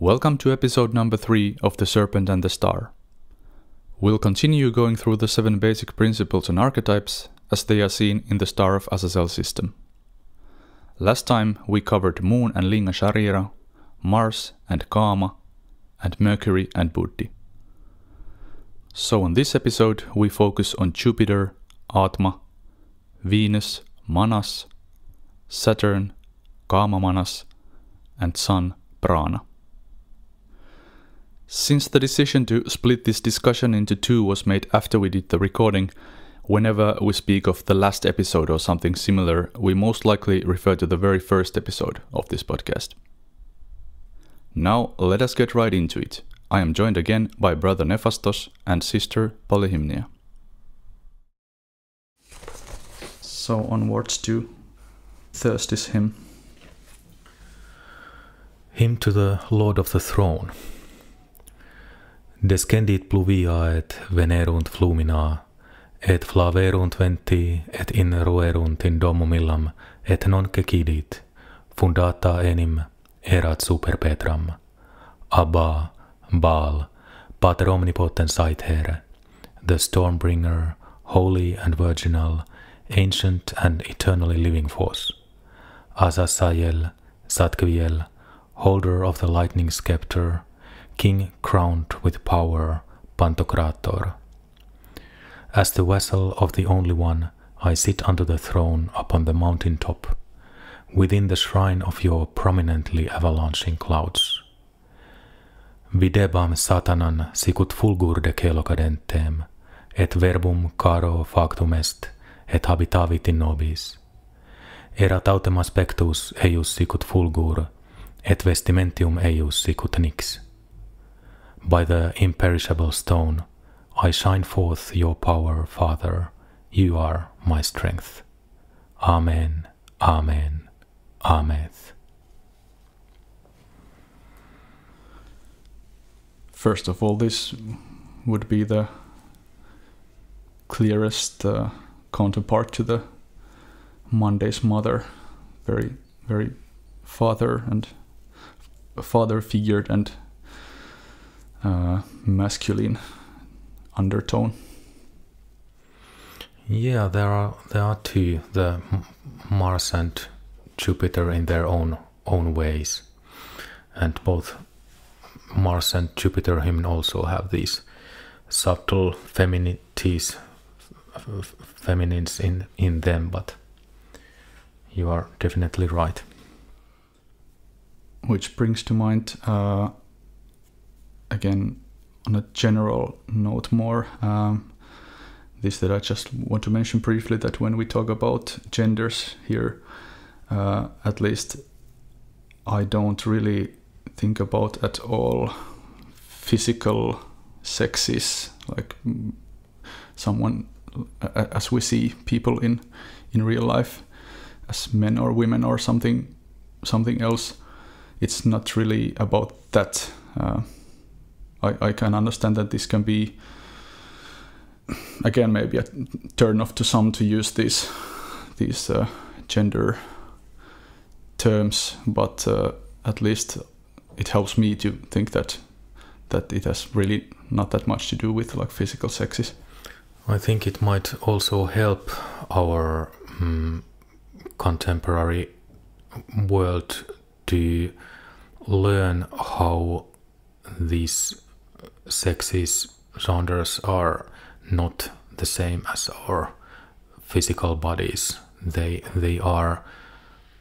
Welcome to episode number 3 of The Serpent and the Star. We'll continue going through the 7 basic principles and archetypes as they are seen in the Star of Azazel system. Last time we covered Moon and Linga Sharira, Mars and Kâma, and Mercury and Buddhi. So on this episode we focus on Jupiter, Âtma, Venus, Manas, Saturn, Kâma Manas, and Sun, Prâna. Since the decision to split this discussion into 2 was made after we did the recording, whenever we speak of the last episode or something similar, we most likely refer to the very first episode of this podcast. Now let us get right into it. I am joined again by brother Nefastos and sister Polyhymnia. So onwards to Thursday's hymn. Hymn to the Lord of the Throne. Descendit pluvia et venerunt flumina, et flaverunt venti, et inruerunt in domum illam, et non cecidit, fundata enim erat super Petram. Abba, Baal, Pater omnipotens aetere, the Stormbringer, holy and virginal, ancient and eternally living force. Azazel, Zadkiel, holder of the lightning scepter, King crowned with power, Pantocrator. As the vessel of the Only One, I sit unto the throne upon the mountain top, within the shrine of your prominently avalanching clouds. Videbam Satanan sicut fulgur de celo cadentem, et verbum caro factum est, et habitavit in nobis. Erat autem aspectus eius sicut fulgur, et vestimentium eius sicut nix. By the imperishable stone, I shine forth your power, Father. You are my strength. Amen, Amen, Amen. First of all, this would be the clearest counterpart to the Monday's mother. Very, very father-figured and masculine undertone. Yeah, there are 2, the Mars and Jupiter in their own ways, and both Mars and Jupiter hymn also have these subtle feminines in them, but you are definitely right. Which brings to mind again, on a general note more, this that I just want to mention briefly, that when we talk about genders here, at least I don't really think about at all physical sexes, like someone, as we see people in real life, as men or women or something else. It's not really about that. I can understand that this can be, again, maybe a turn off to some to use these gender terms, but at least it helps me to think that it has really not that much to do with like physical sexes. I think it might also help our contemporary world to learn how these sexes, genders are not the same as our physical bodies. They are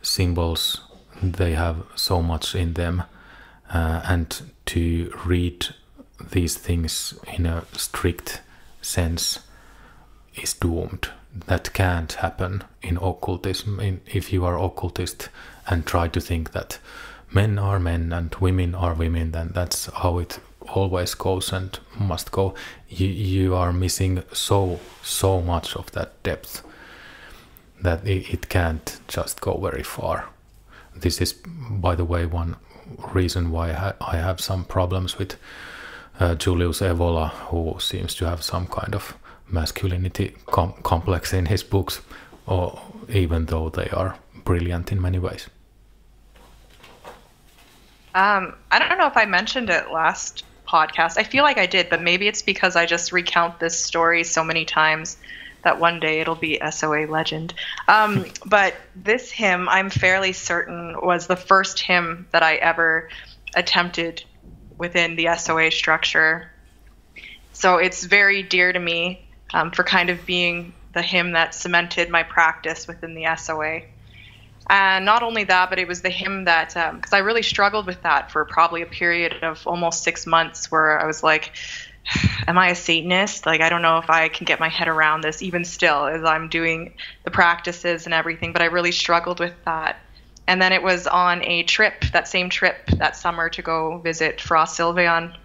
symbols, they have so much in them, and to read these things in a strict sense is doomed. That can't happen in occultism. If you are occultist and try to think that men are men and women are women, then that's how it always goes and must go. You are missing so much of that depth that it can't just go very far. This is, by the way, one reason why I have some problems with Julius Evola, who seems to have some kind of masculinity complex in his books, or even though they are brilliant in many ways. I don't know if I mentioned it last podcast. I feel like I did, but maybe it's because I just recount this story so many times that one day it'll be SOA legend. But this hymn, I'm fairly certain, was the first hymn that I ever attempted within the SOA structure. So it's very dear to me for kind of being the hymn that cemented my practice within the SOA. And not only that, but it was the hymn that, because I really struggled with that for probably a period of almost 6 months where I was like, am I a Satanist? Like, I don't know if I can get my head around this, even still, as I'm doing the practices and everything, but I really struggled with that. And then it was on a trip, that same trip that summer to go visit Frost Sylveon.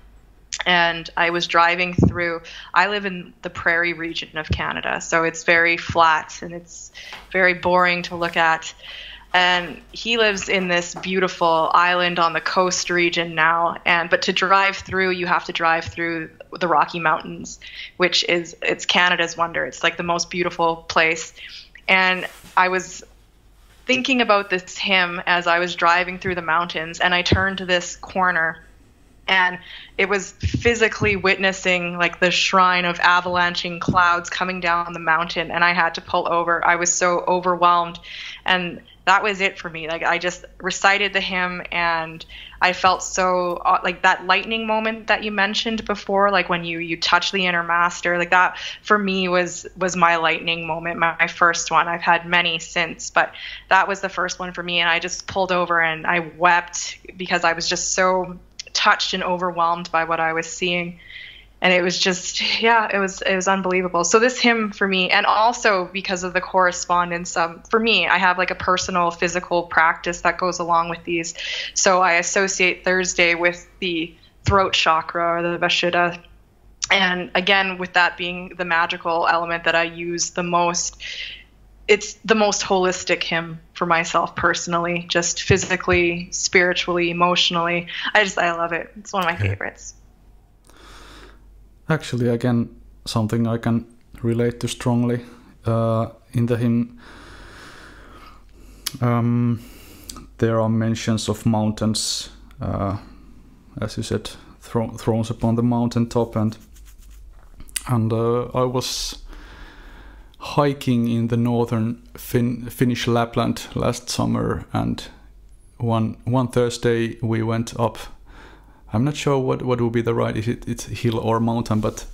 And I was driving through, I live in the prairie region of Canada, so it's very flat and it's very boring to look at. And he lives in this beautiful island on the coast region now. But to drive through, you have to drive through the Rocky Mountains, which it's Canada's wonder. It's like the most beautiful place. And I was thinking about this hymn as I was driving through the mountains, and I turned to this corner, and it was physically witnessing like the shrine of avalanching clouds coming down the mountain, and I had to pull over. I was so overwhelmed, and that was it for me. Like, I just recited the hymn, and I felt so like that lightning moment that you mentioned before, like when you touch the inner master, like that for me was my lightning moment, my first one. I've had many since, but that was the first one for me, and I just pulled over and I wept because I was just so touched and overwhelmed by what I was seeing. And it was just, it was unbelievable. So this hymn for me, and also because of the correspondence, for me, I have like a personal physical practice that goes along with these. So I associate Thursday with the throat chakra, or the Beshiira. And again, with that being the magical element that I use the most, it's the most holistic hymn for myself personally, just physically, spiritually, emotionally. I love it. It's one of my favorites. Actually, again, something I can relate to strongly in the hymn. There are mentions of mountains, as you said, thrones upon the mountaintop, and I was hiking in the northern Finnish Lapland last summer, and one Thursday we went up. I'm not sure what would be the right, it's hill or mountain, but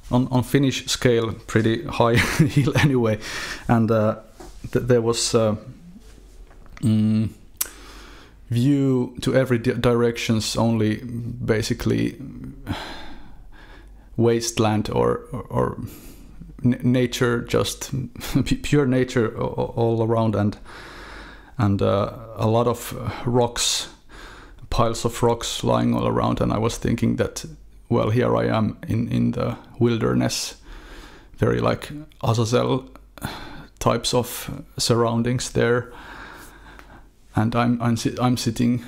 on Finnish scale, pretty high hill anyway. And there was view to every directions, only basically wasteland or nature, just pure nature all around, and a lot of rocks, piles of rocks lying all around. And I was thinking that, well, here I am in the wilderness, very like Azazel types of surroundings there, and I'm sitting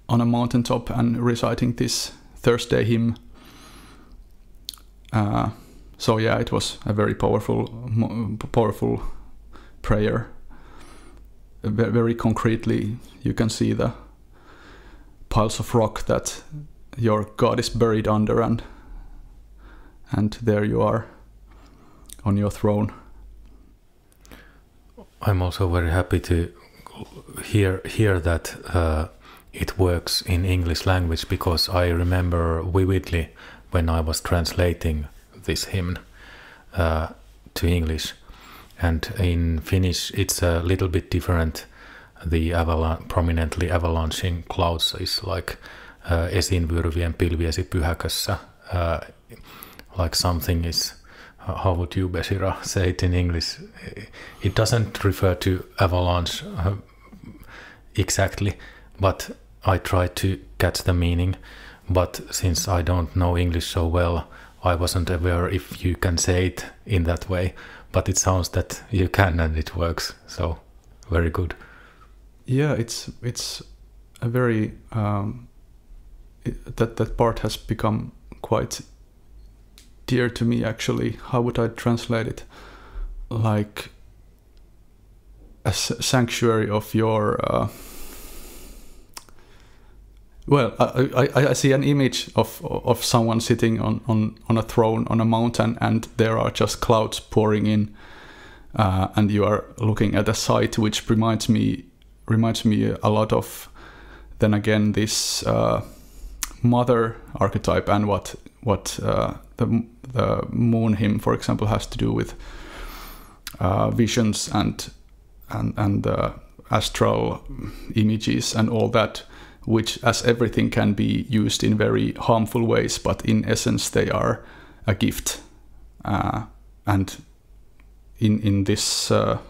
on a mountaintop and reciting this Thursday hymn. So yeah, it was a very powerful prayer. Very concretely, you can see the piles of rock that your God is buried under, and there you are on your throne. I'm also very happy to hear that it works in English language, because I remember vividly when I was translating this hymn to English, and in Finnish it's a little bit different. The prominently avalanching clouds is like esiinvyöryvien pilviesi pyhäkössä, like something is, how would you, Beshiira, say it in English? It doesn't refer to avalanche exactly, but I try to catch the meaning. But since I don't know English so well, I wasn't aware if you can say it in that way, but it sounds that you can, and it works, so very good. Yeah, it's a very that part has become quite dear to me, actually. How would I translate it? Like a sanctuary of your Well, I see an image of someone sitting on a throne on a mountain, and there are just clouds pouring in, and you are looking at a sight which reminds me a lot of, then again, this mother archetype, and what the moon hymn, for example, has to do with visions and astral images and all that, which, as everything, can be used in very harmful ways, but in essence they are a gift. And in this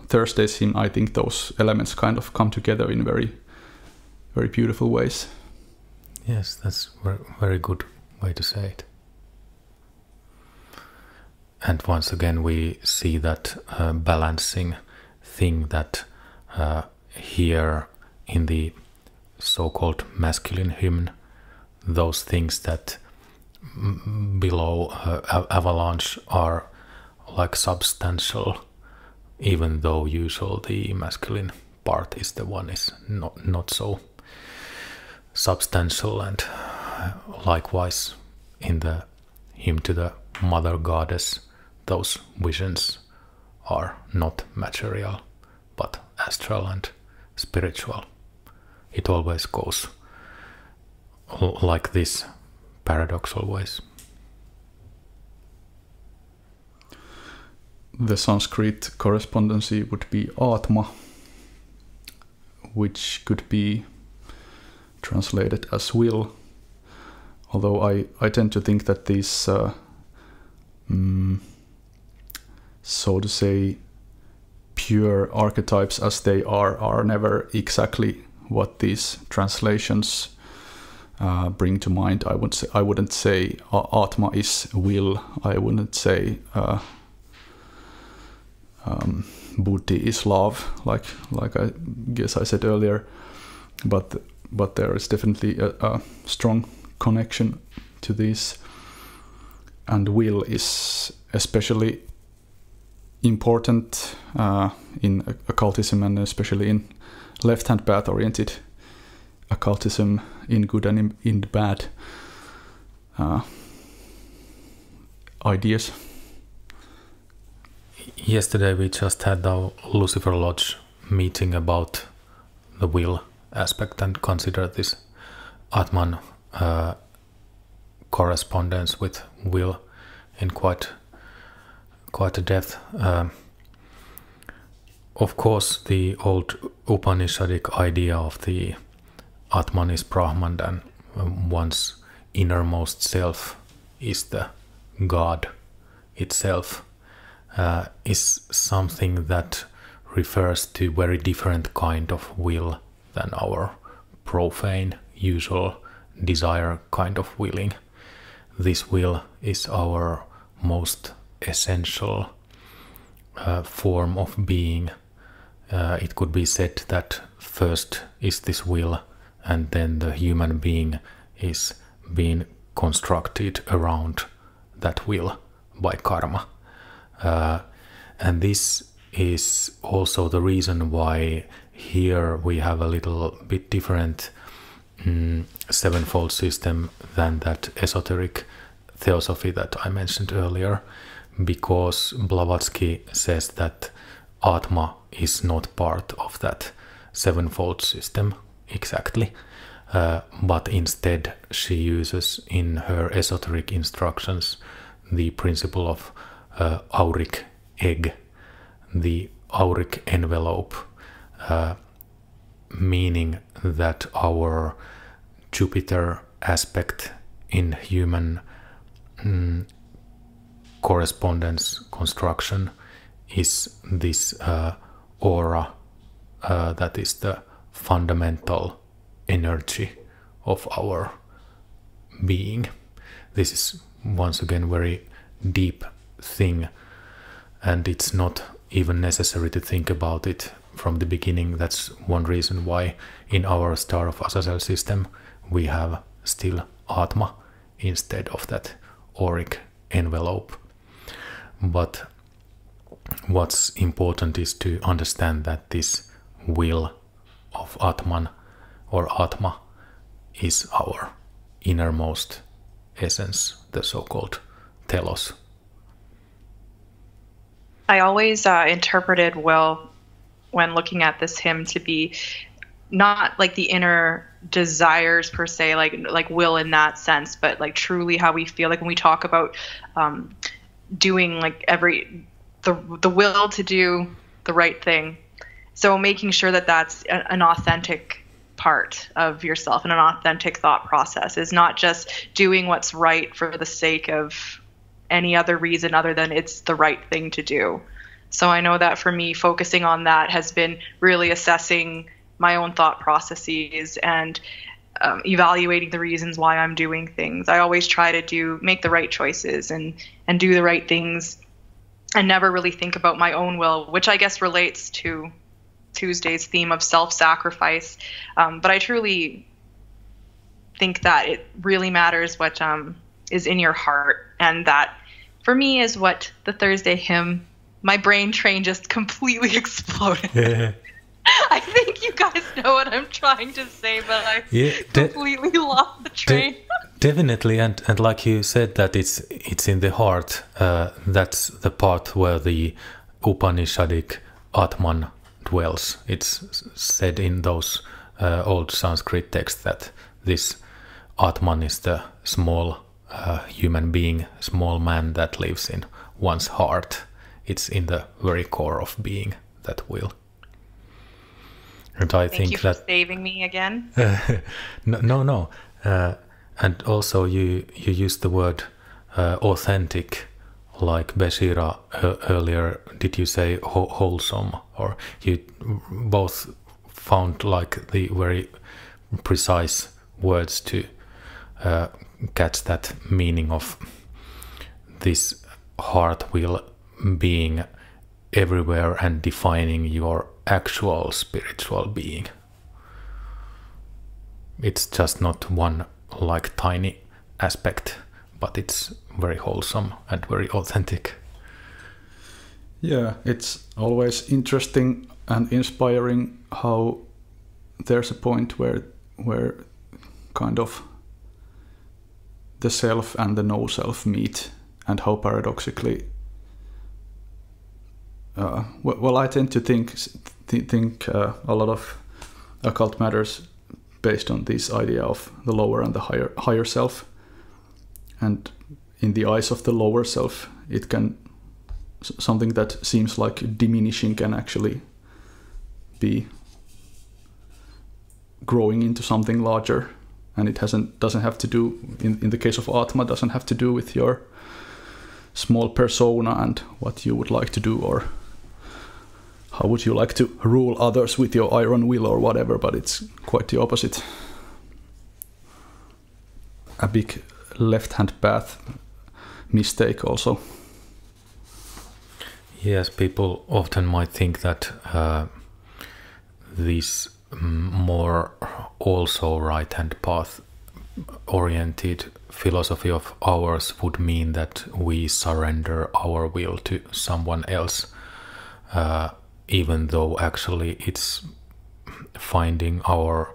Thursday's hymn, I think those elements kind of come together in very, very beautiful ways. Yes, that's a very good way to say it. And once again we see that balancing thing that here in the so-called masculine hymn, those things that below avalanche are like substantial, even though usually the masculine part is the one is not so substantial. And likewise in the hymn to the mother goddess, those visions are not material but astral and spiritual. It always goes like this, paradoxal ways. The Sanskrit correspondency would be Âtma, which could be translated as will, although I tend to think that these so to say pure archetypes as they are never exactly what these translations bring to mind. I wouldn't say Âtma is will. I wouldn't say Buddhi is love, like I guess I said earlier. But there is definitely a strong connection to these, and will is especially important in occultism, and especially in left-hand path-oriented occultism, in good and in bad ideas. Yesterday we just had our Lucifer Lodge meeting about the will aspect and considered this Atman correspondence with will in quite a depth. Of course, the old Upanishadic idea of the Atman is Brahman, and one's innermost self is the God itself, is something that refers to very different kind of will than our profane, usual desire kind of willing. This will is our most essential form of being. It could be said that first is this will, and then the human being is being constructed around that will by karma. And this is also the reason why here we have a little bit different sevenfold system than that esoteric theosophy that I mentioned earlier, because Blavatsky says that Âtma is not part of that sevenfold system exactly, but instead she uses in her esoteric instructions the principle of auric egg, the auric envelope, meaning that our Jupiter aspect in human correspondence construction is this aura that is the fundamental energy of our being. This is once again very deep thing, and it's not even necessary to think about it from the beginning. That's one reason why in our Star of Azazel system we have still Âtma instead of that auric envelope. But what's important is to understand that this will of Atman or Âtma is our innermost essence, the so-called telos. I always interpreted will, when looking at this hymn, to be not like the inner desires per se, like will in that sense, but like truly how we feel. Like when we talk about doing like the will to do the right thing. So making sure that that's an authentic part of yourself and an authentic thought process is not just doing what's right for the sake of any other reason other than it's the right thing to do. So I know that for me, focusing on that has been really assessing my own thought processes and evaluating the reasons why I'm doing things. I always try to make the right choices and do the right things and never really think about my own will, which I guess relates to Tuesday's theme of self-sacrifice. But I truly think that it really matters what is in your heart. And that, for me, is what the Thursday hymn, my brain train just completely exploded. Yeah. I think you guys know what I'm trying to say, but I completely lost the train. Definitely, and like you said, that it's in the heart. That's the part where the Upanishadic Atman dwells. It's said in those old Sanskrit texts that this Atman is the small human being, small man that lives in one's heart. It's in the very core of being, that will. And I Thank you for saving me again. No. And also you used the word authentic, like Beshiira earlier. Did you say wholesome? Or you both found like the very precise words to catch that meaning of this heart will being everywhere and defining your actual spiritual being. It's just not one like tiny aspect, but it's very wholesome and very authentic. Yeah, it's always interesting and inspiring how there's a point where kind of the self and the no self meet, and how paradoxically I tend to think a lot of occult matters based on this idea of the lower and the higher self, and in the eyes of the lower self, it can something that seems like diminishing can actually be growing into something larger, and it doesn't have to do in the case of Âtma, doesn't have to do with your small persona and what you would like to do, or how would you like to rule others with your iron will or whatever, but it's quite the opposite. A big left-hand path mistake also. Yes, people often might think that this more also right-hand path oriented philosophy of ours would mean that we surrender our will to someone else, even though actually it's finding our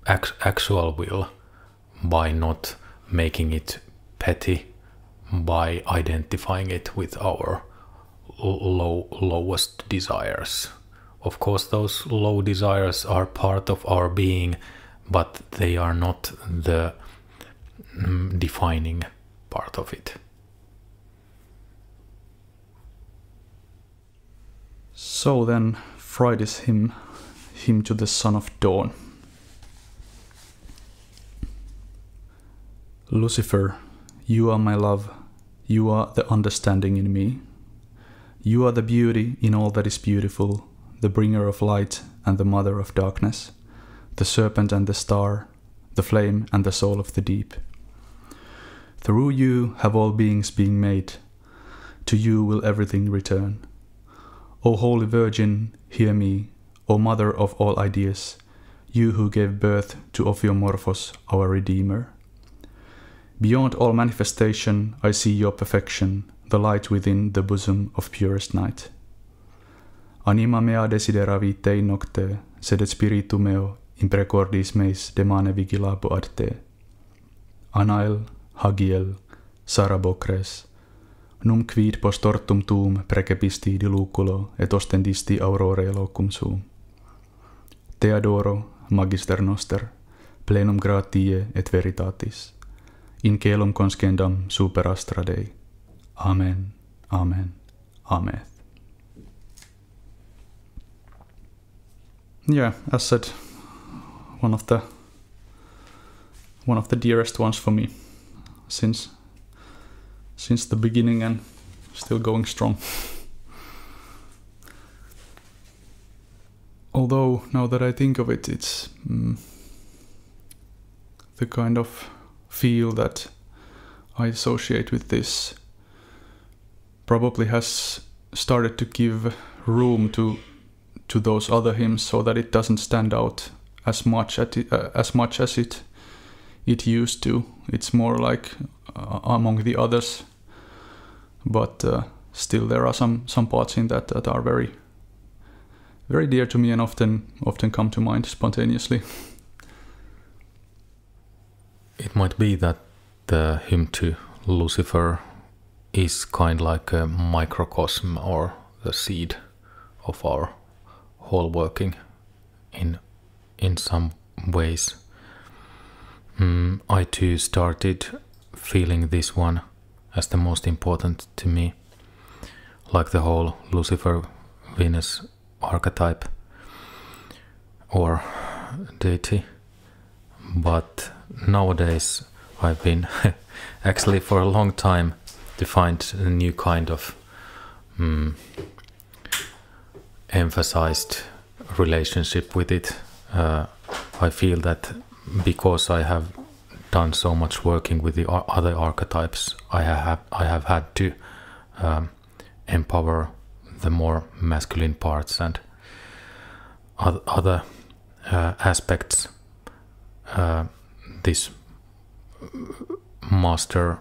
actual will by not making it petty, by identifying it with our lowest desires. Of course, those low desires are part of our being, but they are not the defining part of it. So then, Friday's hymn to the Son of Dawn. Lucifer, you are my love, you are the understanding in me. You are the beauty in all that is beautiful, the bringer of light and the mother of darkness, the serpent and the star, the flame and the soul of the deep. Through you have all beings been made, to you will everything return. O Holy Virgin, hear me, O Mother of all ideas, you who gave birth to Ophiomorphos, our Redeemer. Beyond all manifestation, I see your perfection, the light within the bosom of purest night. Anima mea desidera vitei nocte, sed spiritu meo imprecordis meis demane vigilabo ad te. Anael, hagiel, sarabocres, num quid post tortum tuum precepisti diluculo et ostendisti aurore locum suum. Te adoro, magister noster, plenum gratiae et veritatis, in caelum conscendam super astra Dei. Amen, amen, amen. Yeah, as said, one of the dearest ones for me since the beginning, and still going strong. Although now that I think of it, it's the kind of feel that I associate with this probably has started to give room to those other hymns, so that it doesn't stand out as much as it used to. It's more like among the others, but still there are some parts in that are very, very dear to me and often come to mind spontaneously. It might be that the hymn to Lucifer is kind like a microcosm or the seed of our whole working in some ways. I too started feeling this one as the most important to me, like the whole Lucifer-Venus archetype or deity. But nowadays I've been actually for a long time to find a new kind of emphasized relationship with it. I feel that because I have done so much working with the other archetypes, I have had to empower the more masculine parts and other aspects. This master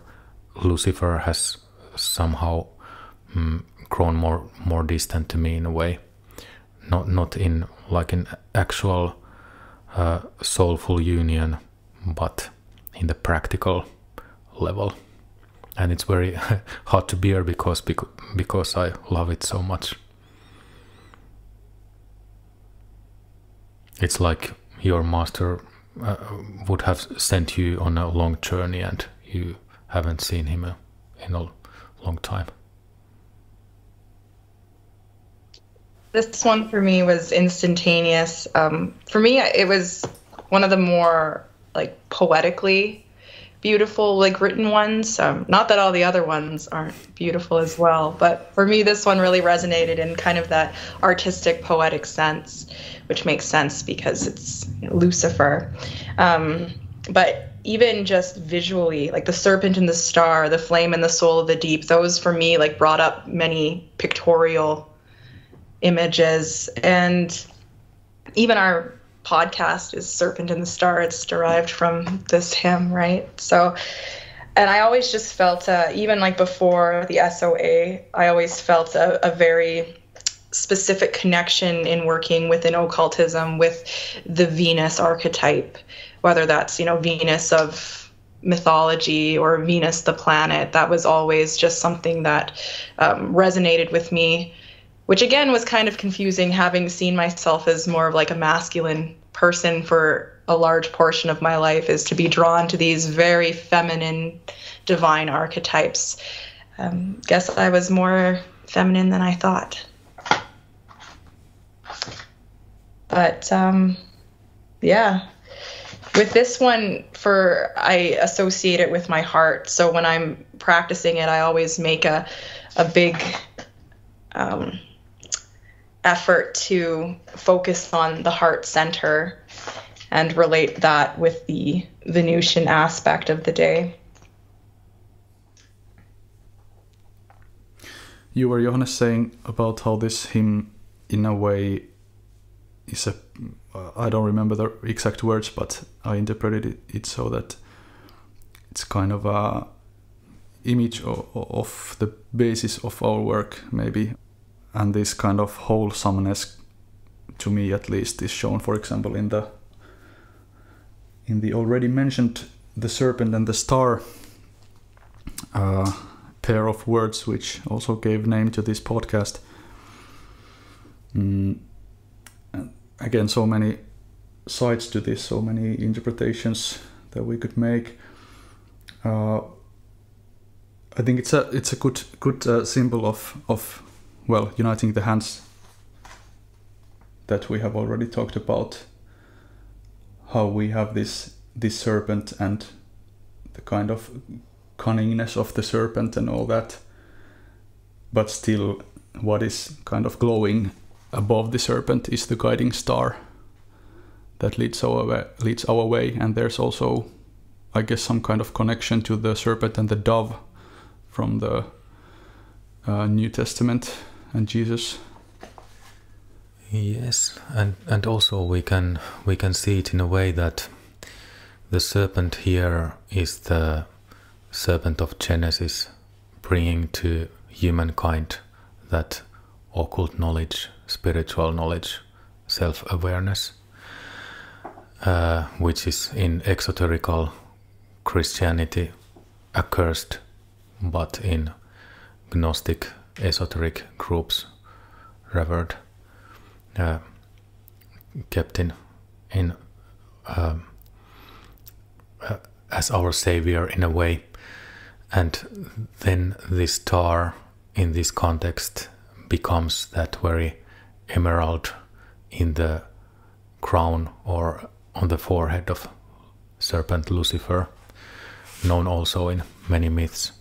Lucifer has somehow grown more distant to me in a way, not in like an actual soulful union, but in the practical level, and it's very hard to bear because I love it so much. It's like your master would have sent you on a long journey and you haven't seen him in a long time. This one for me was instantaneous. For me, it was one of the more like poetically beautiful, like written ones. Not that all the other ones aren't beautiful as well, but for me, this one really resonated in kind of that artistic, poetic sense, which makes sense because it's Lucifer. But even just visually, like the serpent and the star, the flame and the soul of the deep, those for me like brought up many pictorial images. And even our podcast is Serpent and the Star. It's derived from this hymn, right? So, and I always just felt, even like before the SOA, I always felt a very specific connection in working within occultism with the Venus archetype, whether that's, Venus of mythology or Venus the planet. That was always just something that resonated with me, which again was kind of confusing, having seen myself as more of like a masculine person for a large portion of my life, is to be drawn to these very feminine divine archetypes. Guess I was more feminine than I thought. But yeah, with this one, I associate it with my heart. So when I'm practicing it, I always make a big effort to focus on the heart center and relate that with the Venusian aspect of the day. You were, Johannes, saying about how this hymn, in a way, is I don't remember the exact words, but I interpreted it so that it's kind of a image of the basis of our work, maybe. And this kind of wholesomeness, to me at least, is shown, for example, in the in the already mentioned the serpent and the star pair of words, which also gave name to this podcast. Again, so many sides to this, so many interpretations that we could make. I think it's a good symbol of well, uniting the hands that we have already talked about. How we have this serpent and the kind of cunningness of the serpent and all that, but still what is kind of glowing above the serpent is the guiding star that leads our way. And there's also, I guess, some kind of connection to the serpent and the dove from the New Testament and Jesus. Yes, and also we can see it in a way that the serpent here is the serpent of Genesis, bringing to humankind that occult knowledge, spiritual knowledge, self-awareness, which is in exoterical Christianity accursed, but in Gnostic esoteric groups revered, kept in as our savior in a way. And then this star in this context becomes that very emerald in the crown or on the forehead of serpent Lucifer, known also in many myths.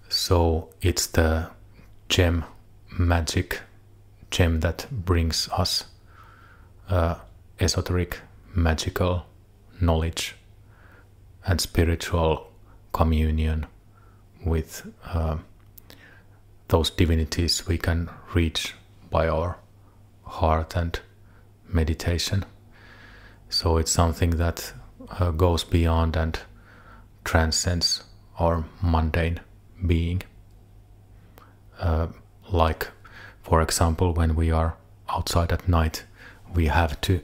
So it's the magic gem that brings us esoteric magical knowledge and spiritual communion with those divinities we can reach by our heart and meditation. So it's something that goes beyond and transcends our mundane being. Like, for example, when we are outside at night, we have to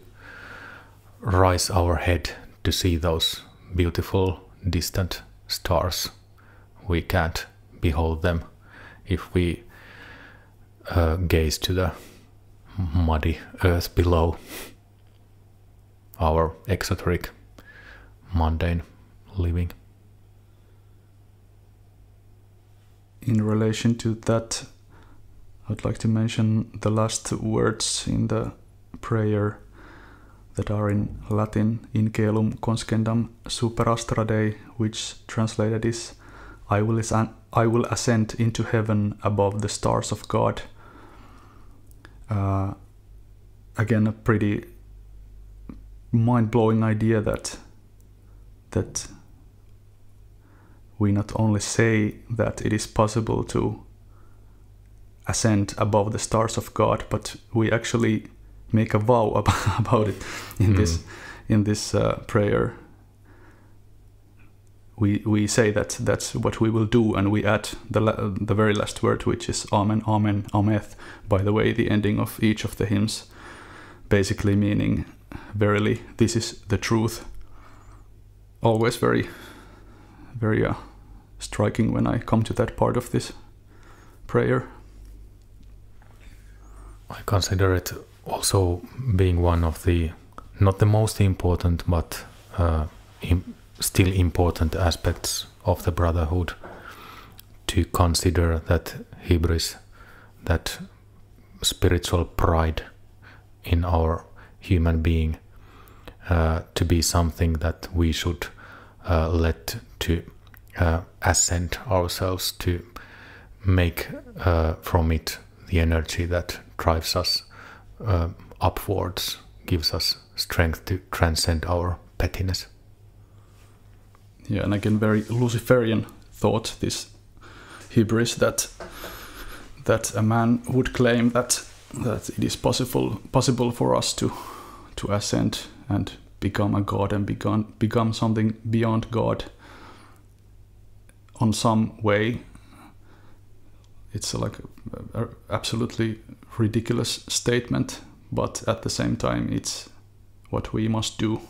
raise our head to see those beautiful distant stars. We can't behold them if we gaze to the muddy earth below our exoteric mundane living. In relation to that, I'd like to mention the last words in the prayer that are in Latin, in caelum conscendam super astra Dei, which translated is, I will ascend into heaven above the stars of God. Again, a pretty mind-blowing idea that we not only say that it is possible to ascend above the stars of God, but we actually make a vow about it in this prayer. We say that that's what we will do, and we add the very last word, which is Amen, Amen, Ameth. By the way, the ending of each of the hymns, basically meaning, verily, this is the truth. Always very, very striking when I come to that part of this prayer. I consider it also being one of the, not the most important, but still important aspects of the brotherhood, to consider that hybris, that spiritual pride in our human being, to be something that we should let to ascend ourselves, to make from it the energy that drives us upwards, gives us strength to transcend our pettiness. Yeah, and again, very Luciferian thought, this hybris, that a man would claim that it is possible for us to ascend and become a god and become something beyond God on some way. It's like a absolutely ridiculous statement, but at the same time it's what we must do.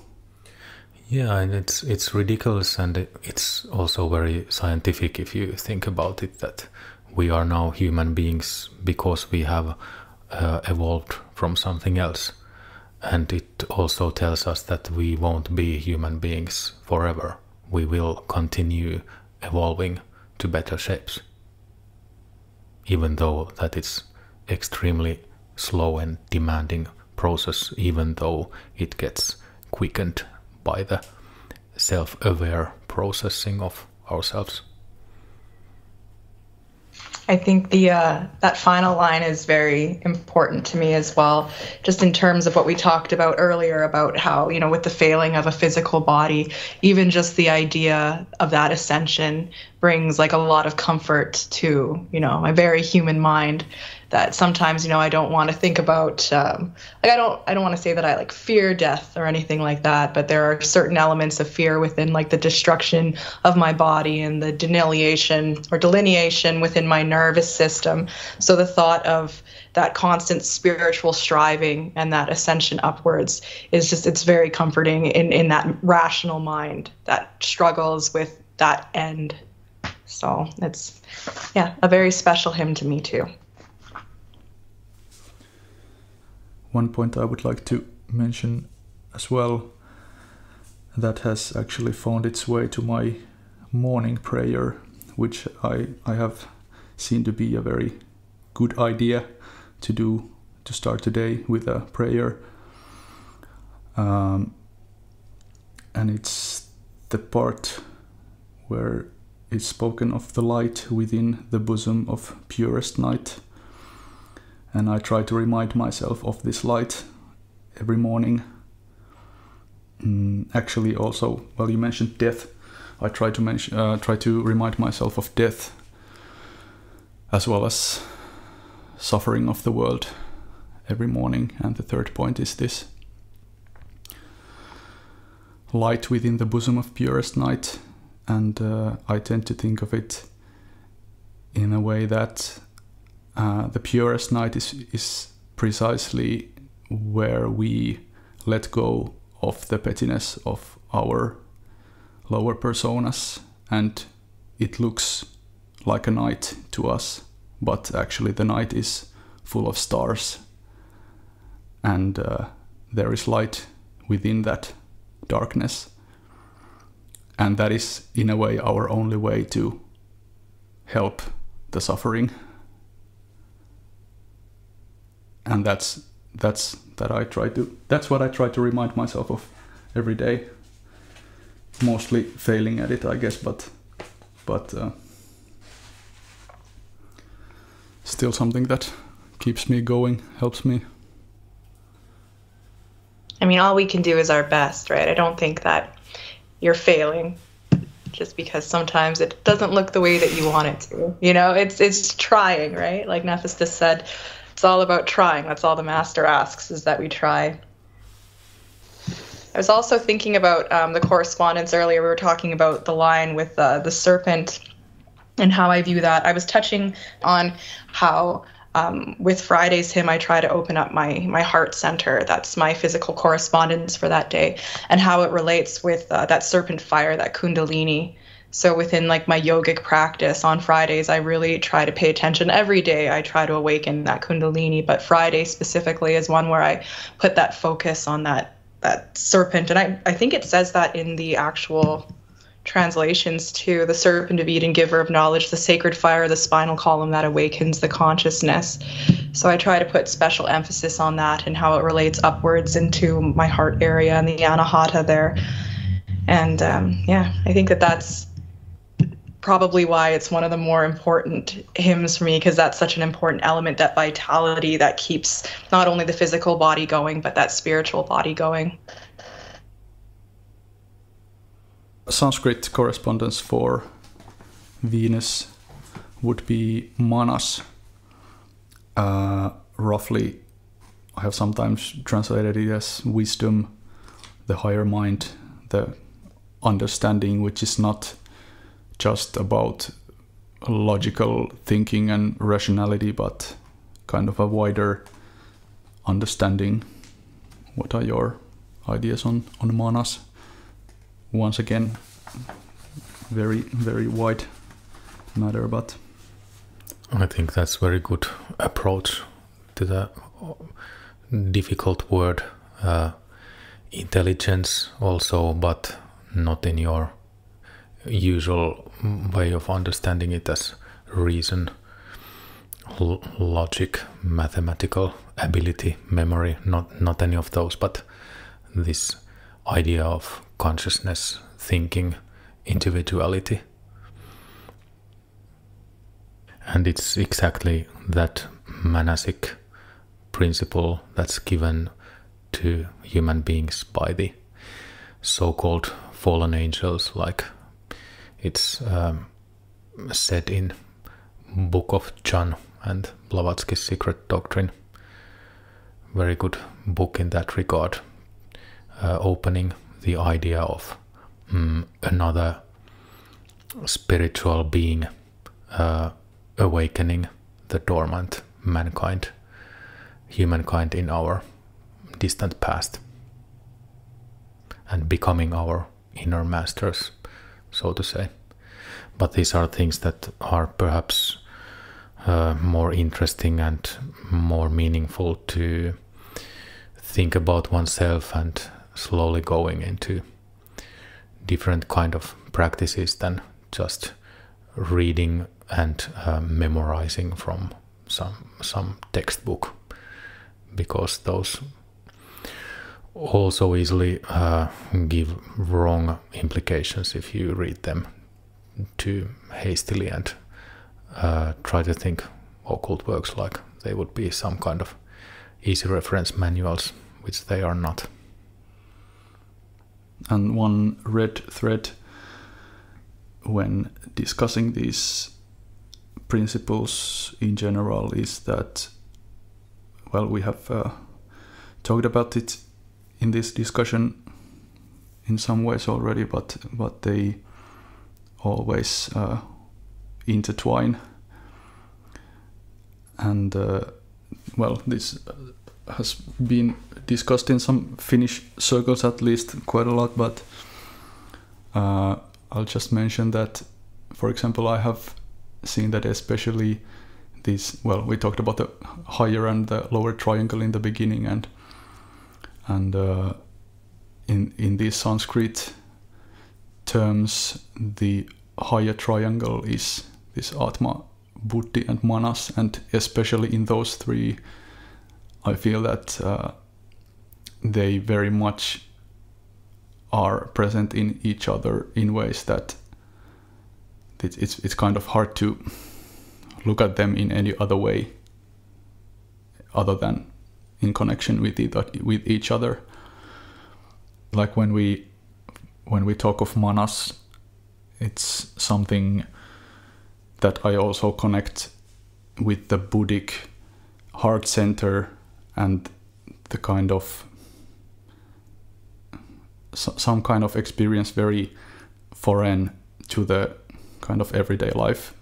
Yeah, and it's ridiculous, and it's also very scientific if you think about it, that we are now human beings because we have evolved from something else. And it also tells us that we won't be human beings forever. We will continue evolving to better shapes. Even though that it's extremely slow and demanding process, even though it gets quickened by the self-aware processing of ourselves. I think the that final line is very important to me as well, just in terms of what we talked about earlier about how, you know, with the failing of a physical body, even just the idea of that ascension brings like a lot of comfort to, you know, my very human mind, that sometimes, you know, I don't want to think about, like I don't want to say that I like fear death or anything like that, but there are certain elements of fear within like the destruction of my body and the delineation within my nervous system. So the thought of that constant spiritual striving and that ascension upwards is just, it's very comforting in that rational mind that struggles with that end. So it's, yeah, a very special hymn to me too. One point I would like to mention as well that has actually found its way to my morning prayer, which I have seen to be a very good idea to do, to start today with a prayer. And it's the part where it's spoken of the light within the bosom of purest night. And I try to remind myself of this light every morning. Actually, also, well, you mentioned death. I try to remind myself of death, as well as suffering of the world every morning. And the third point is this light within the bosom of purest night. And I tend to think of it in a way that the purest night is precisely where we let go of the pettiness of our lower personas, and it looks like a night to us, but actually the night is full of stars, and there is light within that darkness, and that is in a way our only way to help the suffering. And that's what I try to remind myself of every day. Mostly failing at it, I guess, but still something that keeps me going, helps me. I mean, all we can do is our best, right? I don't think that you're failing just because sometimes it doesn't look the way that you want it to. You know, it's trying, right? Like Nefastos said, it's all about trying. That's all the master asks, is that we try. I was also thinking about the correspondence earlier. We were talking about the line with the serpent and how I view that. I was touching on how with Friday's hymn, I try to open up my heart center. That's my physical correspondence for that day, and how it relates with that serpent fire, that kundalini. So within like my yogic practice on Fridays, I really try to pay attention. Every day I try to awaken that kundalini, but Friday specifically is one where I put that focus on that serpent. And I think it says that in the actual translations too, the serpent of Eden, giver of knowledge, the sacred fire, the spinal column that awakens the consciousness. So I try to put special emphasis on that and how it relates upwards into my heart area and the anahata there. And I think that's probably why it's one of the more important hymns for me, because that's such an important element, that vitality that keeps not only the physical body going, but that spiritual body going. Sanskrit correspondence for Venus would be manas. Roughly, I have sometimes translated it as wisdom, the higher mind, the understanding, which is not just about logical thinking and rationality, but kind of a wider understanding. What are your ideas on manas? once again, very, very wide matter, but I think that's very good approach to the difficult word intelligence also, but not in your usual way of understanding it as reason, logic, mathematical ability, memory, not any of those, but this idea of consciousness, thinking, individuality. And it's exactly that monastic principle that's given to human beings by the so-called fallen angels, like it's said in Book of John and Blavatsky's Secret Doctrine. Very good book in that regard, opening the idea of another spiritual being awakening the dormant humankind in our distant past, and becoming our inner masters, so to say. But these are things that are perhaps more interesting and more meaningful to think about oneself, and slowly going into different kind of practices than just reading and memorizing from some textbook, because those also easily give wrong implications if you read them too hastily and try to think occult works like they would be some kind of easy reference manuals, which they are not. And one red thread when discussing these principles in general is that, well, we have talked about it in this discussion in some ways already, but they always intertwine. And well, this has been discussed in some Finnish circles at least quite a lot, but I'll just mention that, for example, I have seen that especially these, well, we talked about the higher and the lower triangle in the beginning, and in these Sanskrit terms, the higher triangle is this Âtma, Buddhi and Manas, and especially in those three, I feel that they very much are present in each other in ways that it's kind of hard to look at them in any other way other than in connection with each other. Like when we talk of Manas, it's something that I also connect with the Buddhic heart center and the kind of some kind of experience very foreign to the kind of everyday life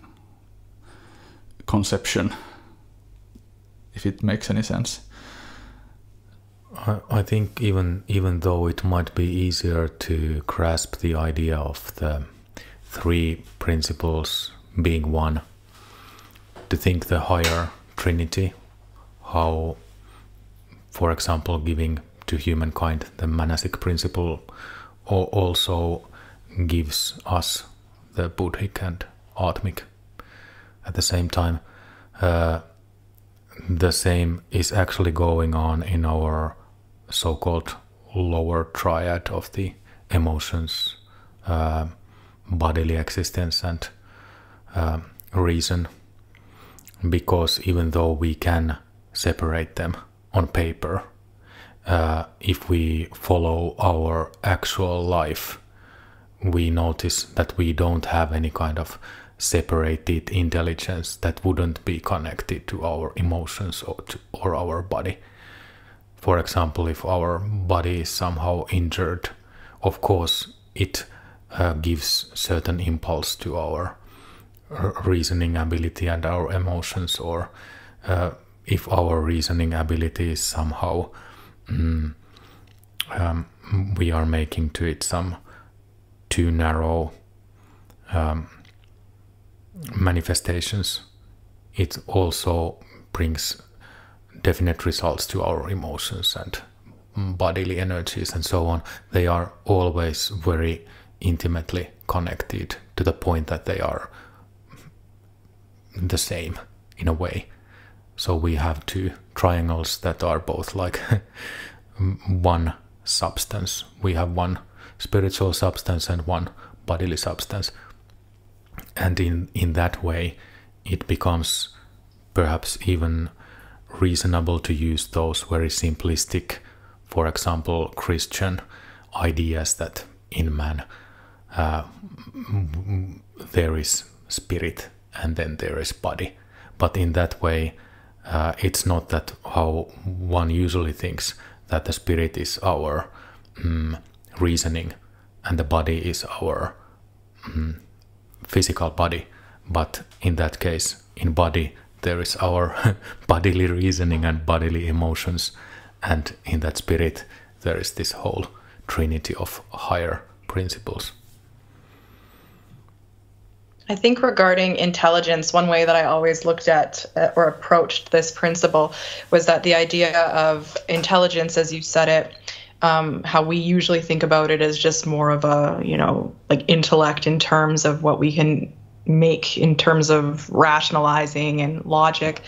conception, if it makes any sense. I think even though it might be easier to grasp the idea of the three principles being one, to think the higher trinity, how, for example, giving to humankind the monastic principle also gives us the Buddhic and Âtmic. At the same time, the same is actually going on in our so-called lower triad of the emotions, bodily existence and reason, because even though we can separate them on paper, if we follow our actual life, we notice that we don't have any kind of separated intelligence that wouldn't be connected to our emotions or our body. For example, if our body is somehow injured, of course it gives certain impulse to our reasoning ability and our emotions, or if our reasoning ability is somehow we are making to it some too narrow manifestations, it also brings definite results to our emotions and bodily energies and so on. They are always very intimately connected to the point that they are the same in a way. So we have two triangles that are both like one substance. We have one spiritual substance and one bodily substance. And in that way, it becomes perhaps even reasonable to use those very simplistic, for example, Christian ideas that in man there is spirit and then there is body. But in that way, it's not that how one usually thinks, that the spirit is our reasoning and the body is our physical body. But in that case, in body, there is our bodily reasoning and bodily emotions, and in that spirit there is this whole trinity of higher principles. I think regarding intelligence, one way that I always looked at or approached this principle was that the idea of intelligence, as you said it, how we usually think about it as just more of a, like intellect in terms of what we can make in terms of rationalizing and logic.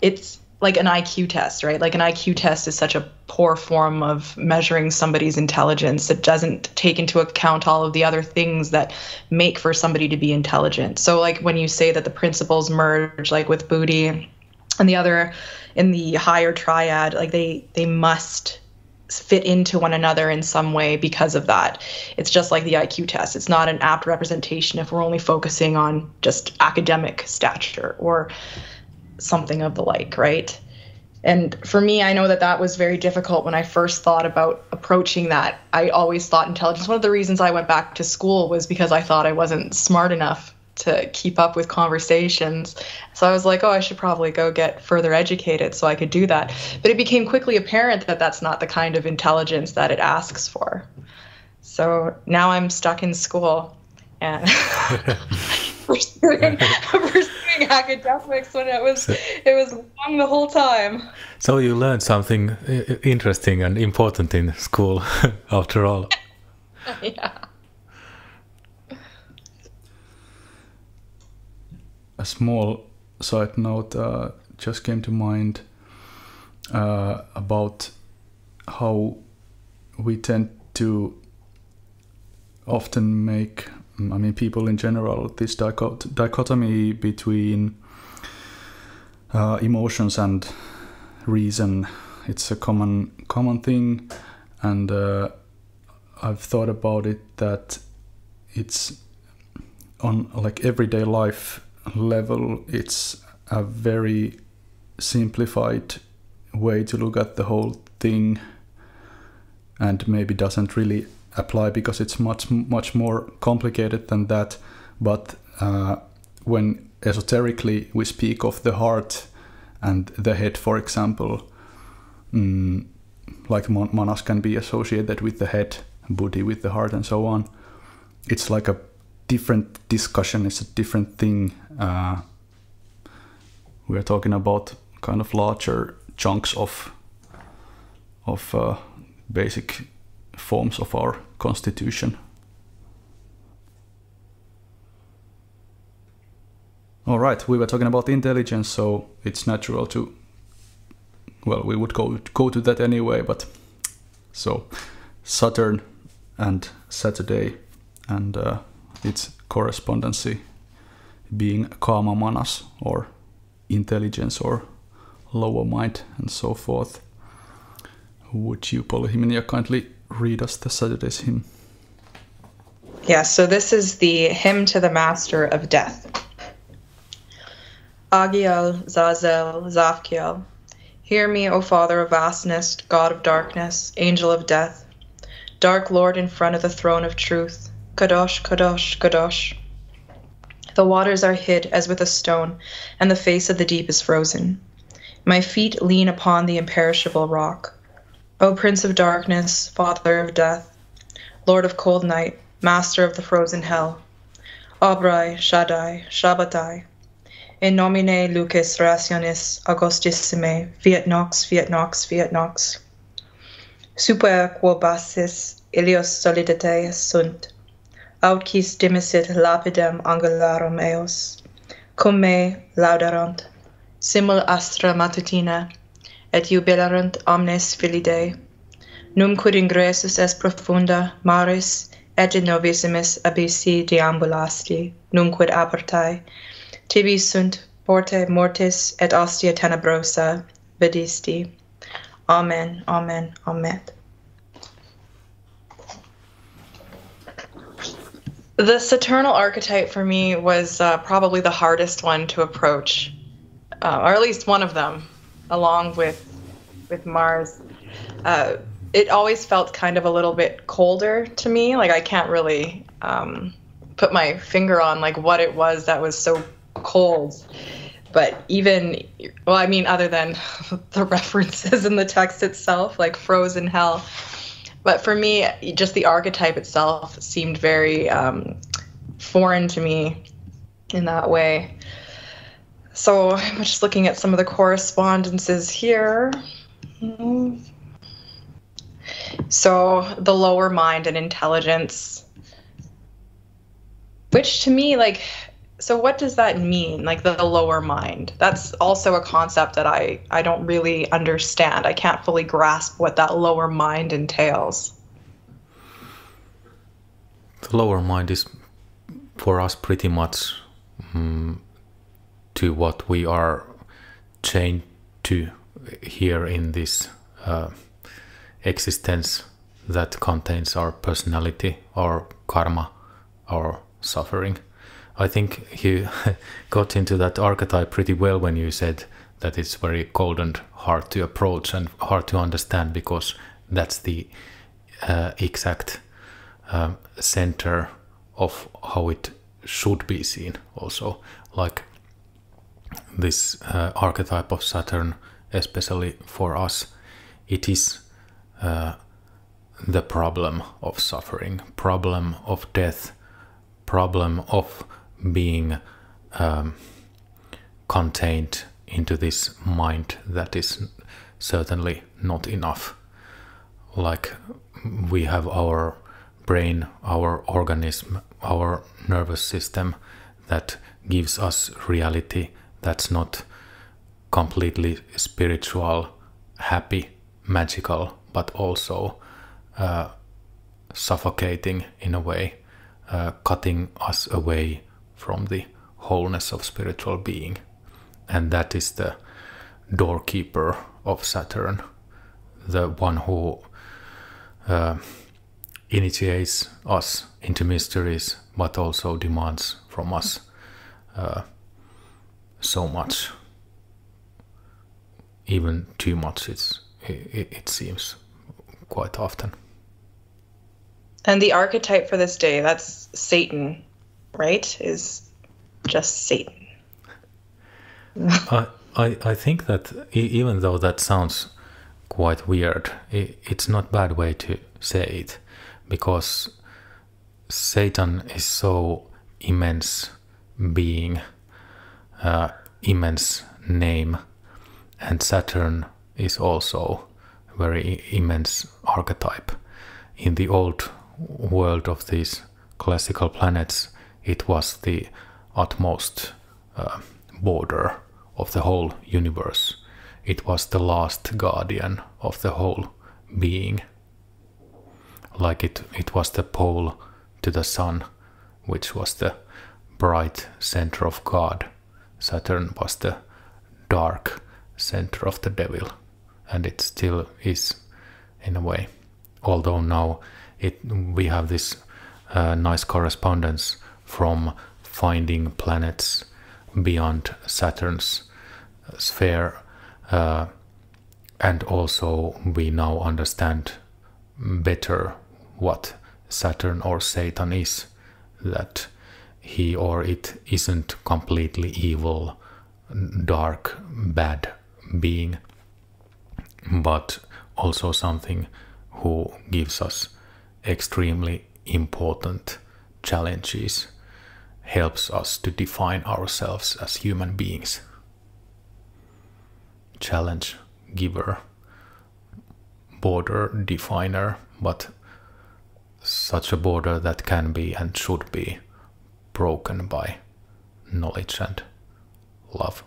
It's like an IQ test, right? Like an IQ test is such a poor form of measuring somebody's intelligence. It doesn't take into account all of the other things that make for somebody to be intelligent. So like when you say that the principles merge, like with Buddhi and the other in the higher triad, like they must fit into one another in some way because of that. It's just like the IQ test. It's not an apt representation if we're only focusing on just academic stature or something of the like, right? And for me, I know that that was very difficult when I first thought about approaching that. I always thought intelligence. One of the reasons I went back to school was because I thought I wasn't smart enough to keep up with conversations. So I was like, oh, I should probably go get further educated so I could do that. But it became quickly apparent that that's not the kind of intelligence that it asks for. So now I'm stuck in school and pursuing academics when it was wrong the whole time. So you learned something interesting and important in school after all. Yeah. A small side note just came to mind about how we tend to often make, people in general, this dichotomy between emotions and reason. It's a common thing, and I've thought about it that it's on like everyday life level, it's a very simplified way to look at the whole thing, and maybe doesn't really apply because it's much more complicated than that. But when esoterically we speak of the heart and the head, for example, like manas can be associated with the head, buddhi with the heart, and so on. It's like a different discussion. It's a different thing. We're talking about kind of larger chunks of basic forms of our constitution. All right, we were talking about intelligence, so it's natural to, well, we would go to that anyway, but so Saturn and Saturday and its correspondency being Kâma manas, or intelligence or lower mind, and so forth. Would you, Polyhymnia, kindly read us the Saturday's hymn? Yeah, so this is the hymn to the Master of Death. Agiel, Zazel, Zafkiel, hear me, O Father of vastness, God of darkness, Angel of death, Dark Lord in front of the throne of truth, Kadosh, Kadosh, Kadosh. The waters are hid as with a stone, and the face of the deep is frozen. My feet lean upon the imperishable rock. O Prince of darkness, Father of death, Lord of cold night, master of the frozen hell. Obrai, Shaddai, Shabbatai. In nomine Lucis rationis Augustissime, fiat nox, fiat nox, fiat nox. Super quo basis ilios soliditae sunt, aut quis dimisit lapidem angularum eos, cum me laudarunt, simul astra matutina, et jubilarunt omnes filidae. Num quid ingressus est profunda maris, et in novissimis abyssi deambulasti, nunquid apertae, tibi sunt porte mortis et ostia tenebrosa vedisti. Amen, amen, amen. The Saturnal archetype for me was probably the hardest one to approach, or at least one of them, along with Mars. It always felt kind of a little bit colder to me. Like I can't really put my finger on like what it was that was so cold. But even, well, I mean, other than the references in the text itself, like frozen hell. But for me, just the archetype itself seemed very foreign to me in that way. So I'm just looking at some of the correspondences here. So the lower mind and intelligence, which to me, like, so what does that mean? Like the lower mind? That's also a concept that I don't really understand. I can't fully grasp what that lower mind entails. The lower mind is for us pretty much to what we are chained to here in this existence that contains our personality, our karma, our suffering. I think you got into that archetype pretty well when you said that it's very cold and hard to approach and hard to understand, because that's the exact center of how it should be seen also. Like this archetype of Saturn, especially for us, it is the problem of suffering, problem of death, problem of being contained into this mind that is certainly not enough. Like we have our brain, our organism, our nervous system that gives us reality that's not completely spiritual, happy, magical, but also suffocating in a way, cutting us away from the wholeness of spiritual being. And that is the doorkeeper of Saturn, the one who initiates us into mysteries, but also demands from us so much, even too much, it seems quite often. And the archetype for this day, that's Satan, right? Is just Satan. I think that even though that sounds quite weird, it's not a bad way to say it, because Satan is so immense being, immense name, and Saturn is also a very immense archetype. In the old world of these classical planets, it was the utmost border of the whole universe. It was the last guardian of the whole being. Like it was the pole to the sun, which was the bright center of God. Saturn was the dark center of the devil, and it still is in a way. Although now we have this nice correspondence from finding planets beyond Saturn's sphere, and also we now understand better what Saturn or Satan is, that he or it isn't completely evil, dark, bad being, but also something who gives us extremely important challenges helps us to define ourselves as human beings. Challenge giver, border definer, but such a border that can be and should be broken by knowledge and love.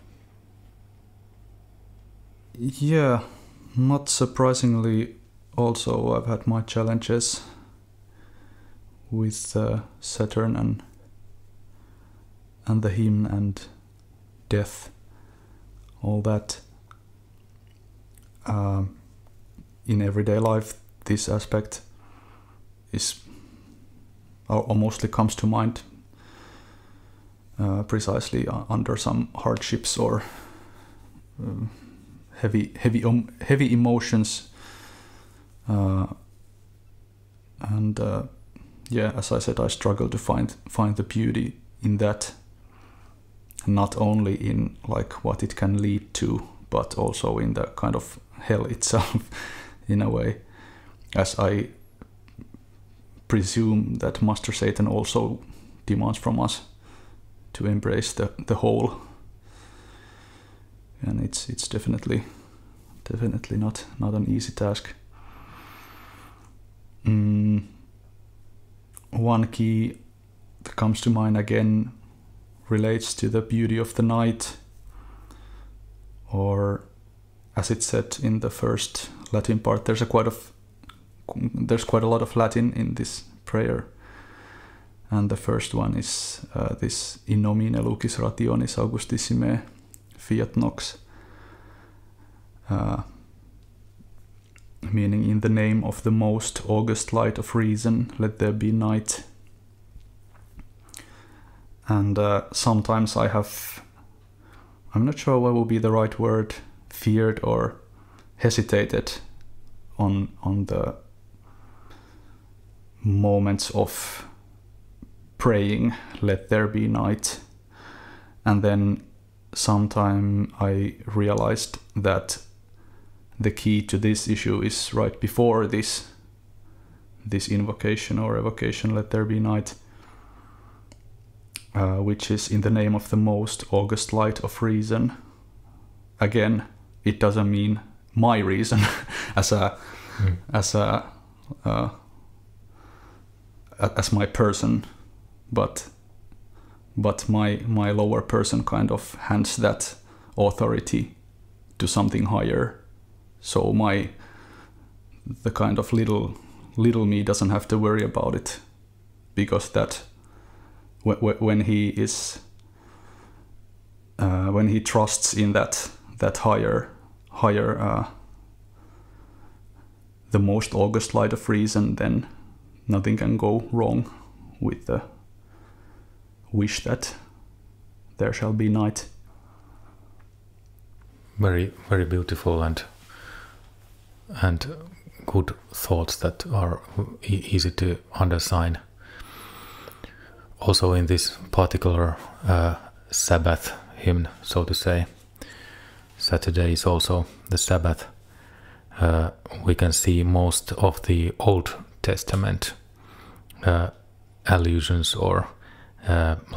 Yeah, not surprisingly, also I've had my challenges with Saturn and the hymn and death, all that. In everyday life, this aspect is or mostly comes to mind precisely under some hardships or heavy emotions, and yeah, as I said, I struggle to find the beauty in that, not only in like what it can lead to, but also in the kind of hell itself, in a way, as I presume that Master Satan also demands from us to embrace the whole, and it's definitely not an easy task. One key that comes to mind again relates to the beauty of the night, or as it's said in the first Latin part. There's quite a lot of Latin in this prayer, and the first one is this in nomine lucis rationis augustissime fiat nox, meaning in the name of the most august light of reason, let there be night. And sometimes I'm not sure what would be the right word, feared or hesitated on the moments of praying, let there be night. And then sometime I realized that the key to this issue is right before this invocation or evocation, let there be night, which is in the name of the most august light of reason. Again, it doesn't mean my reason as my person, but my lower person kind of hands that authority to something higher. So the kind of little me doesn't have to worry about it, because that when he trusts in that higher the most august light of reason, then nothing can go wrong with the wish that there shall be night. Very, very beautiful and good thoughts that are easy to understand. Also in this particular Sabbath hymn, so to say, Saturday is also the Sabbath, we can see most of the Old Testament allusions or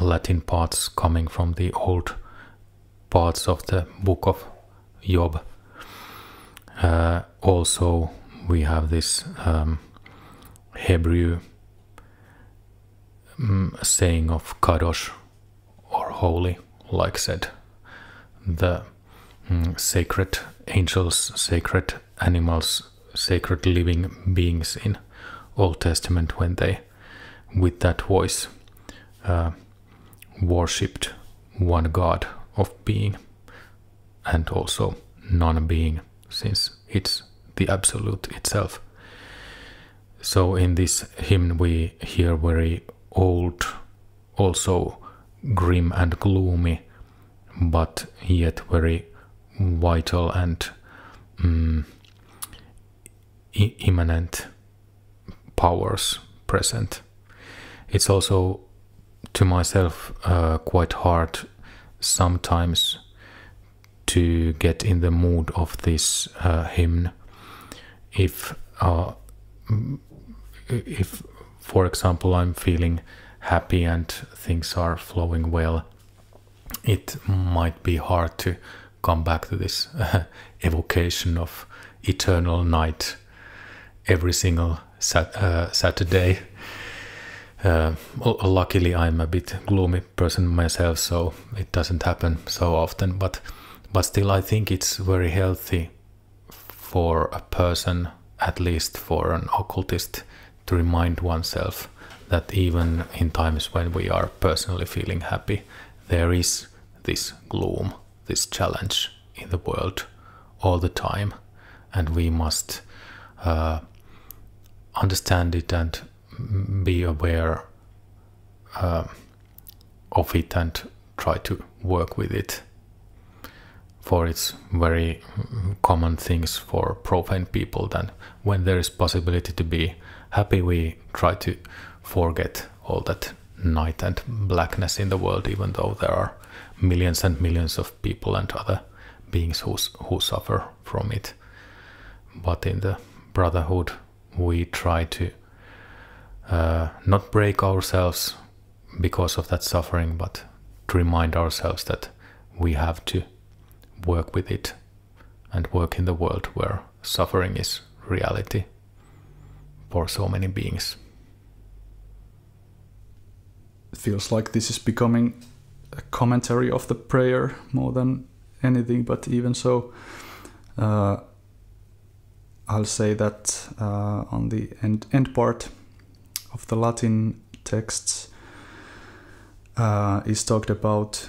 Latin parts coming from the old parts of the book of Job. Also we have this Hebrew saying of Kadosh, or holy, like said the sacred angels, sacred animals, sacred living beings in Old Testament, when they with that voice worshipped one God of being and also non-being, since it's the absolute itself. So in this hymn we hear very old, also grim and gloomy, but yet very vital and immanent powers present. It's also, to myself, quite hard sometimes to get in the mood of this hymn if for example, I'm feeling happy and things are flowing well, it might be hard to come back to this evocation of eternal night every single Saturday. Luckily, I'm a bit gloomy person myself, so it doesn't happen so often. But still, I think it's very healthy for a person, at least for an occultist, to remind oneself that even in times when we are personally feeling happy, there is this gloom, this challenge in the world all the time, and we must understand it and be aware of it and try to work with it. For it's very common things for profane people that when there is possibility to be happy, we try to forget all that night and blackness in the world, even though there are millions and millions of people and other beings who suffer from it. But in the Brotherhood, we try to not break ourselves because of that suffering, but to remind ourselves that we have to work with it and work in the world where suffering is reality for so many beings. It feels like this is becoming a commentary of the prayer more than anything, but even so, I'll say that on the end part of the Latin texts is talked about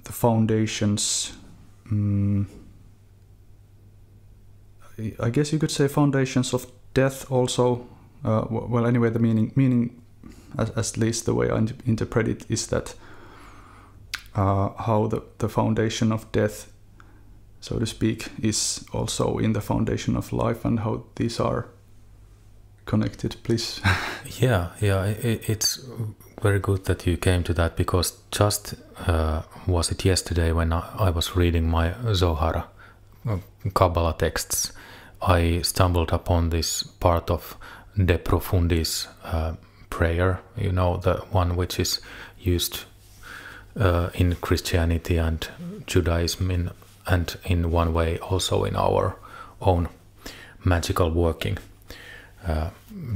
the foundations. I guess you could say foundations of death also. Well, anyway, the meaning, at least the way I interpret it, is that how the foundation of death, so to speak, is also in the foundation of life, and how these are connected, please. Yeah, it's very good that you came to that, because just was it yesterday when I was reading my Zohar Kabbalah texts, I stumbled upon this part of De Profundis prayer, you know, the one which is used in Christianity and Judaism, and in one way also in our own magical working.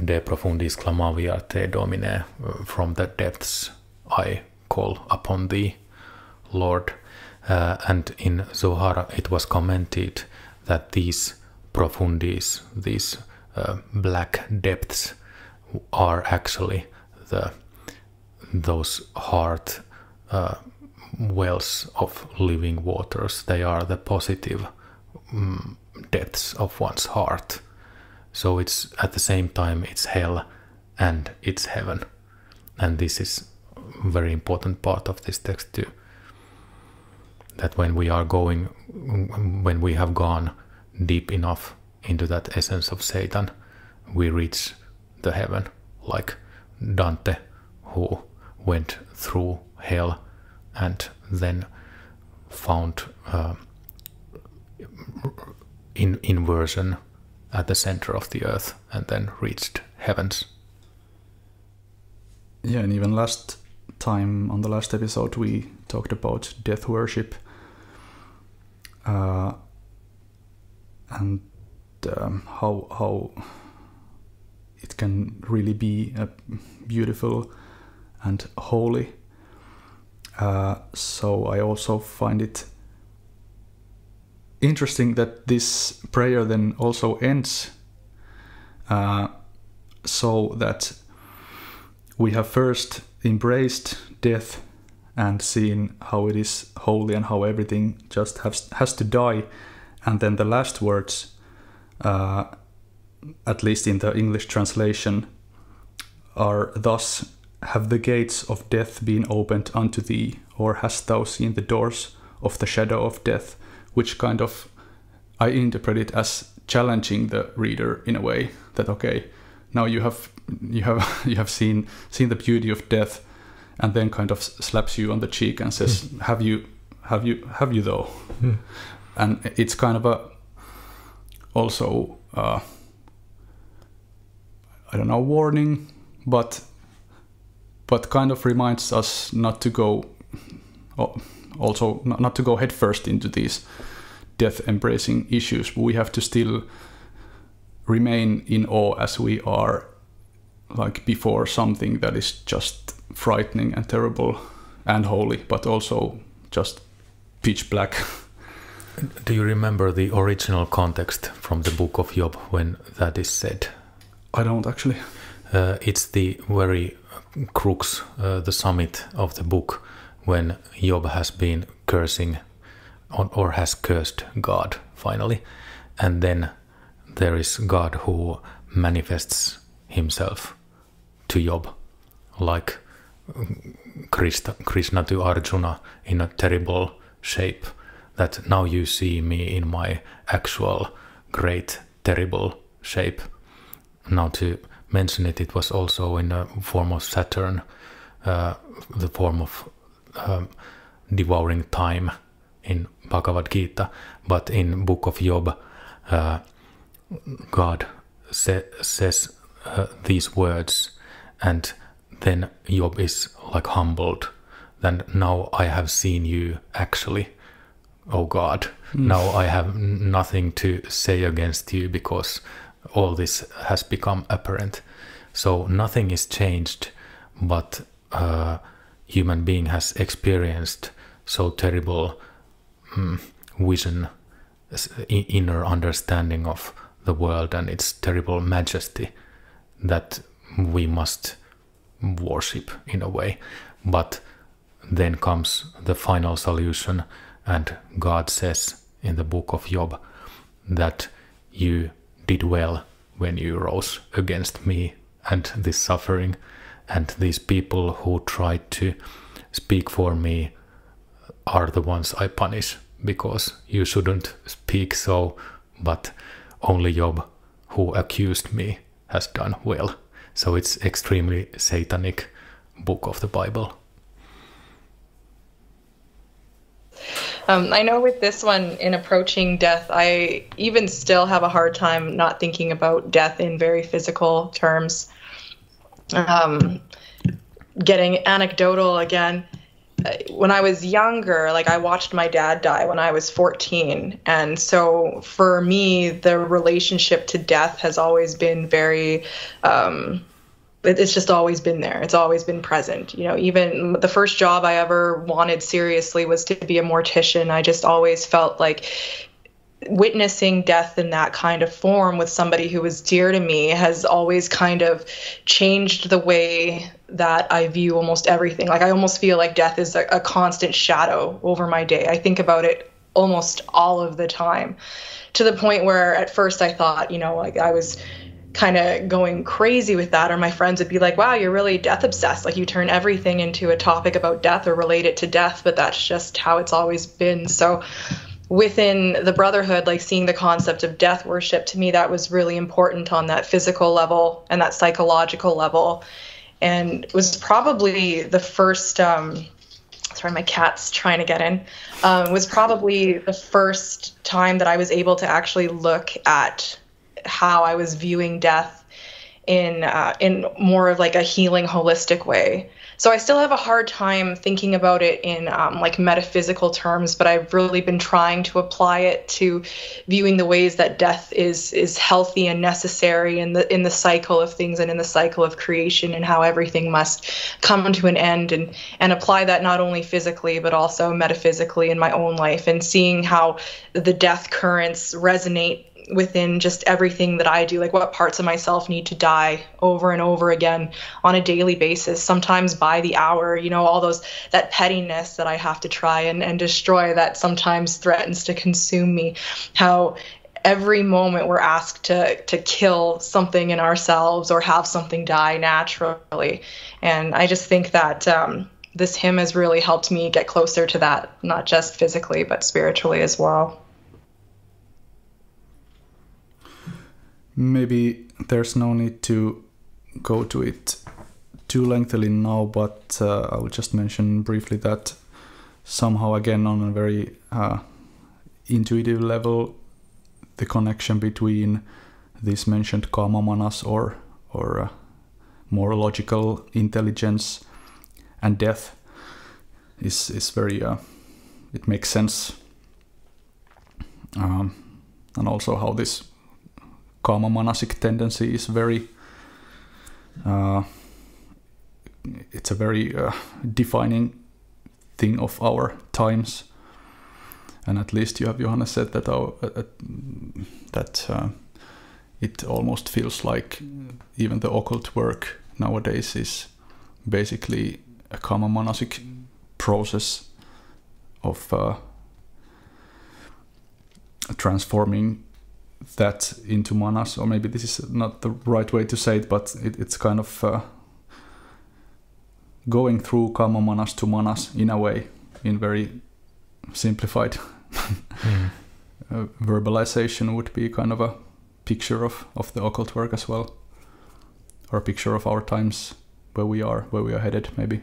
De profundis clamaviar te domine, from the depths I call upon thee, Lord. And in Zohar it was commented that these profundis, these black depths, are actually those heart wells of living waters. They are the positive depths of one's heart. So it's at the same time it's hell and it's heaven. And this is a very important part of this text too. That when we have gone deep enough into that essence of Satan, we reach the heaven, like Dante, who went through hell and then found inversion at the center of the earth and then reached heavens. Yeah, and even last time on the last episode we talked about death worship, and how it can really be beautiful and holy. So I also find it interesting that this prayer then also ends so that we have first embraced death and seen how it is holy and how everything just has to die, and then the last words, at least in the English translation, are thus: have the gates of death been opened unto thee, or hast thou seen the doors of the shadow of death? Which kind of, I interpret it as challenging the reader in a way, that okay, now you have seen the beauty of death, and then kind of slaps you on the cheek and says, have you though? And it's kind of a also I don't know, warning, but kind of reminds us not to go, also not to go headfirst into these death-embracing issues. We have to still remain in awe as we are, like before something that is just frightening and terrible and holy, but also just pitch black. Do you remember the original context from the book of Job when that is said? I don't actually. It's the very crux, the summit of the book, when Job has been cursing or has cursed God finally, and then there is God who manifests himself to Job like Krishna to Arjuna in a terrible shape, that now you see me in my actual great terrible shape. Now to mention it, it was also in the form of Saturn, the form of devouring time in Bhagavad Gita, but in book of Job God says these words, and then Job is like humbled. Then now I have seen you actually, oh God. Now I have nothing to say against you because all this has become apparent. So nothing is changed, but human being has experienced so terrible vision, inner understanding of the world and its terrible majesty that we must worship in a way. But then comes the final solution, and God says in the book of Job that you did well when you rose against me and this suffering, and these people who tried to speak for me are the ones I punish, because you shouldn't speak so, but only Job, who accused me, has done well. So it's extremely satanic book of the Bible. I know with this one, in approaching death, I even still have a hard time not thinking about death in very physical terms. Getting anecdotal again, when I was younger, like I watched my dad die when I was 14. And so for me, the relationship to death has always been very, it's just always been there. It's always been present. You know, even the first job I ever wanted seriously was to be a mortician. I just always felt like witnessing death in that kind of form with somebody who was dear to me has always kind of changed the way that I view almost everything. Like I almost feel like death is a constant shadow over my day. I think about it almost all of the time, to the point where at first I thought, you know, like I was kind of going crazy with that, or my friends would be like, wow, you're really death obsessed, like you turn everything into a topic about death or relate it to death. But that's just how it's always been. So within the Brotherhood, like seeing the concept of death worship, to me that was really important on that physical level and that psychological level. And it was probably the first sorry, my cat's trying to get in, was probably the first time that I was able to actually look at how I was viewing death in more of like a healing, holistic way. So I still have a hard time thinking about it in like metaphysical terms, but I've really been trying to apply it to viewing the ways that death is healthy and necessary in the cycle of things and in the cycle of creation, and how everything must come to an end, and apply that not only physically but also metaphysically in my own life, and seeing how the death currents resonate within just everything that I do, like what parts of myself need to die over and over again on a daily basis, sometimes by the hour, you know, all that pettiness that I have to try and destroy that sometimes threatens to consume me, how every moment we're asked to kill something in ourselves or have something die naturally. And I just think that this hymn has really helped me get closer to that, not just physically, but spiritually as well. Maybe there's no need to go to it too lengthily now, but I will just mention briefly that somehow, again, on a very intuitive level, the connection between these mentioned Kâma manas or or more logical intelligence, and death is very it makes sense, and also how this Kâma manasic tendency is very it's a very defining thing of our times. And at least you have, Johannes, said that it almost feels like even the occult work nowadays is basically a Kâma manasic process of transforming that into manas. Or maybe this is not the right way to say it, but it's kind of going through Kâma manas to manas in a way, in very simplified verbalization would be kind of a picture of the occult work as well, or a picture of our times, where we are headed, maybe.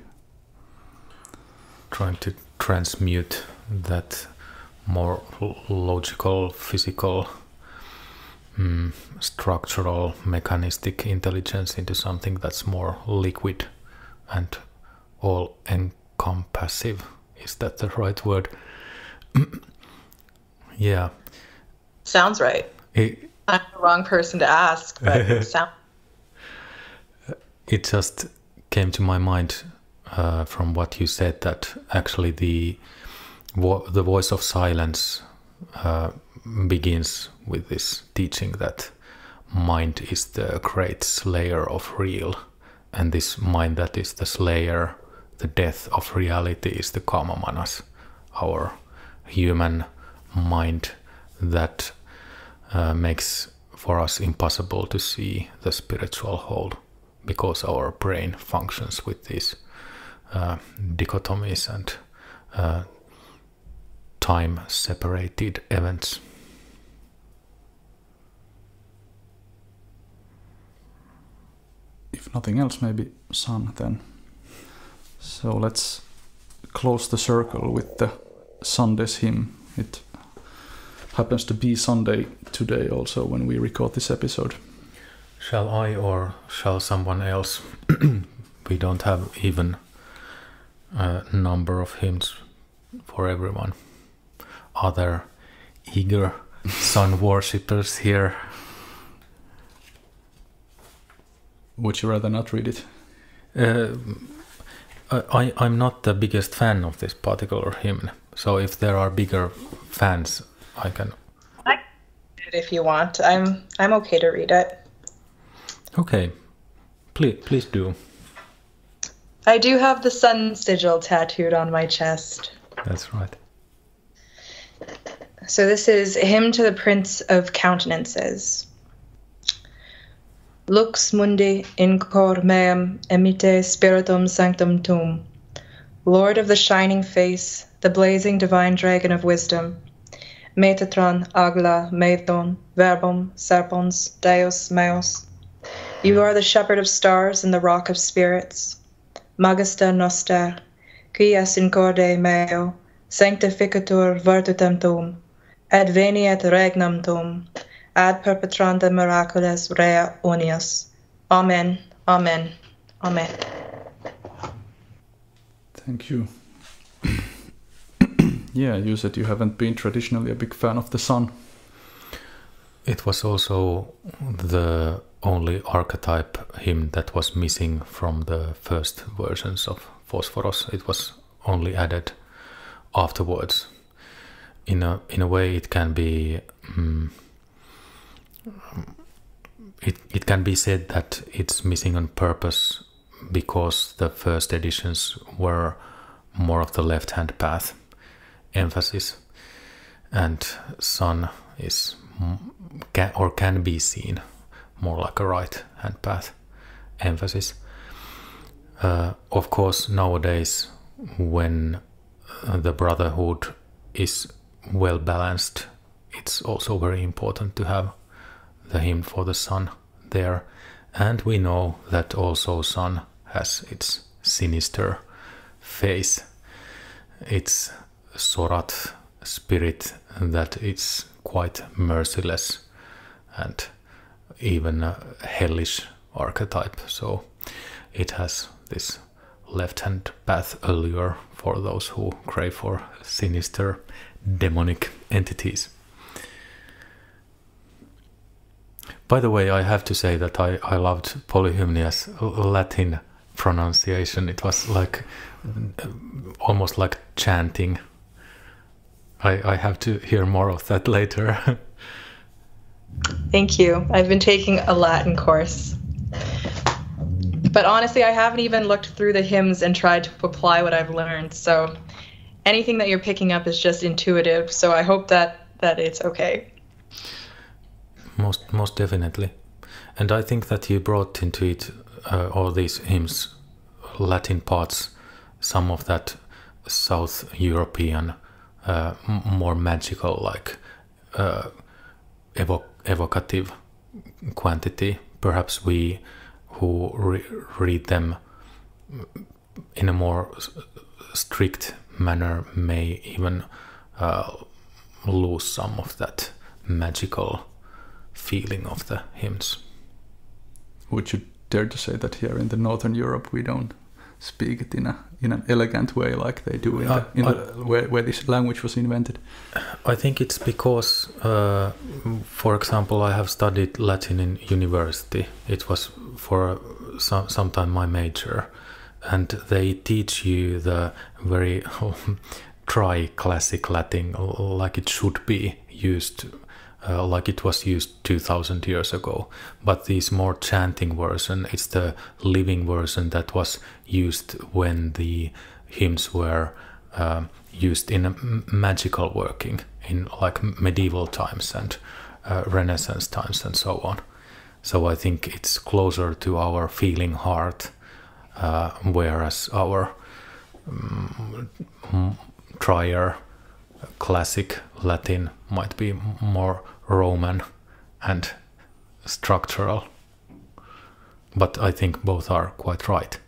Trying to transmute that more logical, physical, structural, mechanistic intelligence into something that's more liquid and all-encompassive. Is that the right word? Yeah. Sounds right. I'm the wrong person to ask, but it just came to my mind from what you said, that actually the voice of silence begins with this teaching that mind is the great slayer of real, and this mind that is the slayer, the death of reality, is the Kâma manas, our human mind that makes for us impossible to see the spiritual whole, because our brain functions with these dichotomies and time-separated events. If nothing else, maybe sun then. So let's close the circle with the Sunday's hymn. It happens to be Sunday today also when we record this episode. Shall I or shall someone else? We don't have even a number of hymns for everyone. Are there eager sun worshippers here? Would you rather not read it? I'm not the biggest fan of this particular hymn, so if there are bigger fans, I can. I can read it if you want. I'm okay to read it. Okay, please do. I do have the sun sigil tattooed on my chest. That's right. So this is a hymn to the Prince of Countenances. Lux mundi in cor meum emite spiritum sanctum tum. Lord of the shining face, the blazing divine dragon of wisdom, Metatron agla methon verbum serpens deus meus. You are the shepherd of stars and the rock of spirits. Magista noster, qui es in corde meo, sanctificatur virtutem tum, adveniat regnum tum, ad perpetranda miracules rea unius. Amen, amen, amen. Thank you. Yeah, you said you haven't been traditionally a big fan of the sun. It was also the only archetype hymn that was missing from the first versions of Phosphoros. It was only added afterwards. In a way, it can be it can be said that it's missing on purpose, because the first editions were more of the left-hand path emphasis, and sun is can be seen more like a right-hand path emphasis. Of course, nowadays, when the brotherhood is well balanced, it's also very important to have the hymn for the sun there. And we know that also sun has its sinister face, its Sorat spirit that is quite merciless and even hellish archetype, so it has this left-hand path allure for those who crave for sinister demonic entities. By the way, I have to say that I loved Polyhymnia's Latin pronunciation. It was like almost like chanting. I have to hear more of that later. Thank you. I've been taking a Latin course. But honestly, I haven't even looked through the hymns and tried to apply what I've learned. So anything that you're picking up is just intuitive. So I hope that it's okay. Most definitely. And I think that you brought into it all these hymns, Latin parts, some of that South European, more magical, like evocative quantity. Perhaps we who read them in a more strict manner may even lose some of that magical feeling of the hymns. Would you dare to say that here in the Northern Europe we don't speak it in an elegant way like they do where this language was invented? I think it's because, for example, I have studied Latin in university. It was for some time my major, and they teach you the very dry classic Latin like it should be used, like it was used 2000 years ago. But this more chanting version, it's the living version that was used when the hymns were used in a magical working in like medieval times and Renaissance times and so on. So I think it's closer to our feeling heart, whereas our drier classic Latin might be more Roman and structural. But I think both are quite right.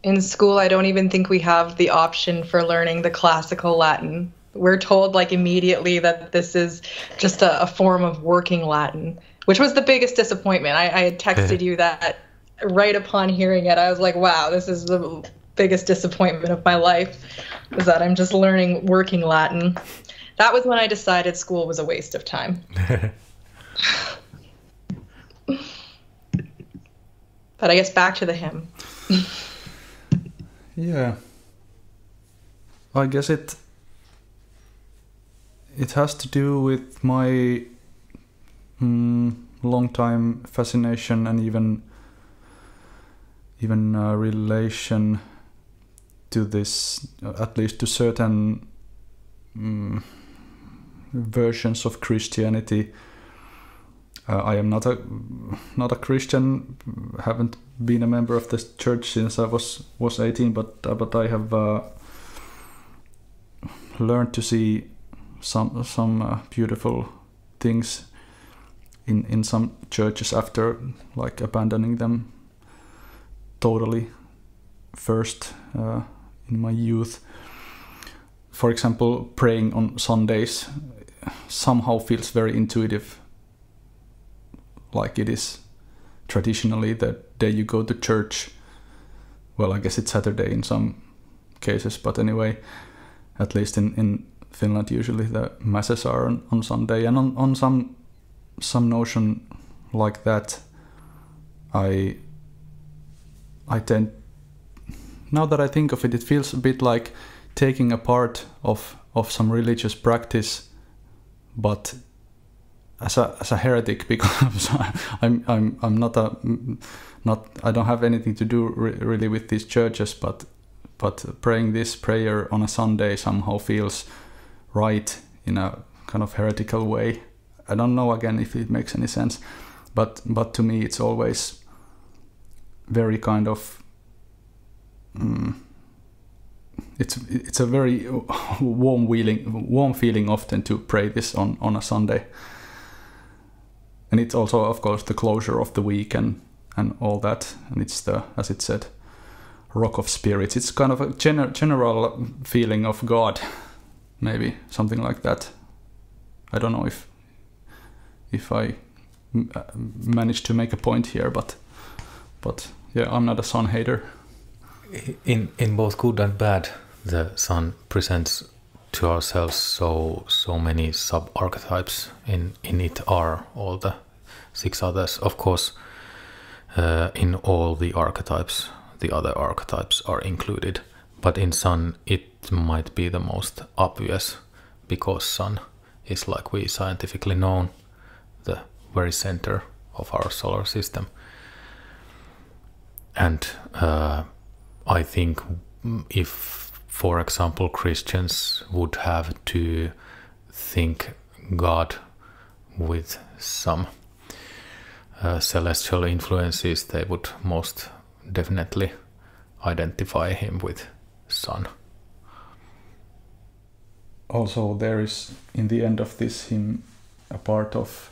In school, I don't even think we have the option for learning the classical Latin. We're told like immediately that this is just a form of working Latin, which was the biggest disappointment. I had texted you that right upon hearing it. I was like, wow, this is the biggest disappointment of my life, was that I'm just learning working Latin. That was when I decided school was a waste of time. But I guess back to the hymn. Yeah. I guess it has to do with my long time fascination and even relation to this, at least to certain versions of Christianity. I am not a Christian. Haven't been a member of this church since I was 18. But I have learned to see some beautiful things in some churches after like abandoning them totally first in my youth. For example, praying on Sundays somehow feels very intuitive, like it is traditionally the day you go to church. Well, I guess it's Saturday in some cases, but anyway, at least in Finland usually the masses are on Sunday, and on some notion like that I tend, now that I think of it, it feels a bit like taking a part of some religious practice, but as a heretic, because I'm not I don't have anything to do really with these churches, but praying this prayer on a Sunday somehow feels right in a kind of heretical way. I don't know again if it makes any sense, but to me it's always very kind of it's a very warm feeling often to pray this on a Sunday. And it's also, of course, the closure of the week and all that. And it's the, as it said, rock of spirits. It's kind of a general feeling of God, maybe something like that. I don't know if I manage to make a point here, but yeah, I'm not a sun hater. In both good and bad, the sun presents to ourselves so many sub-archetypes. In it are all the 6 others. Of course, in all the archetypes, the other archetypes are included. But in sun, it might be the most obvious, because sun is, like we scientifically know, the very center of our solar system. And I think if, for example, Christians would have to think God with some celestial influences, they would most definitely identify him with sun. Also, there is in the end of this hymn a part of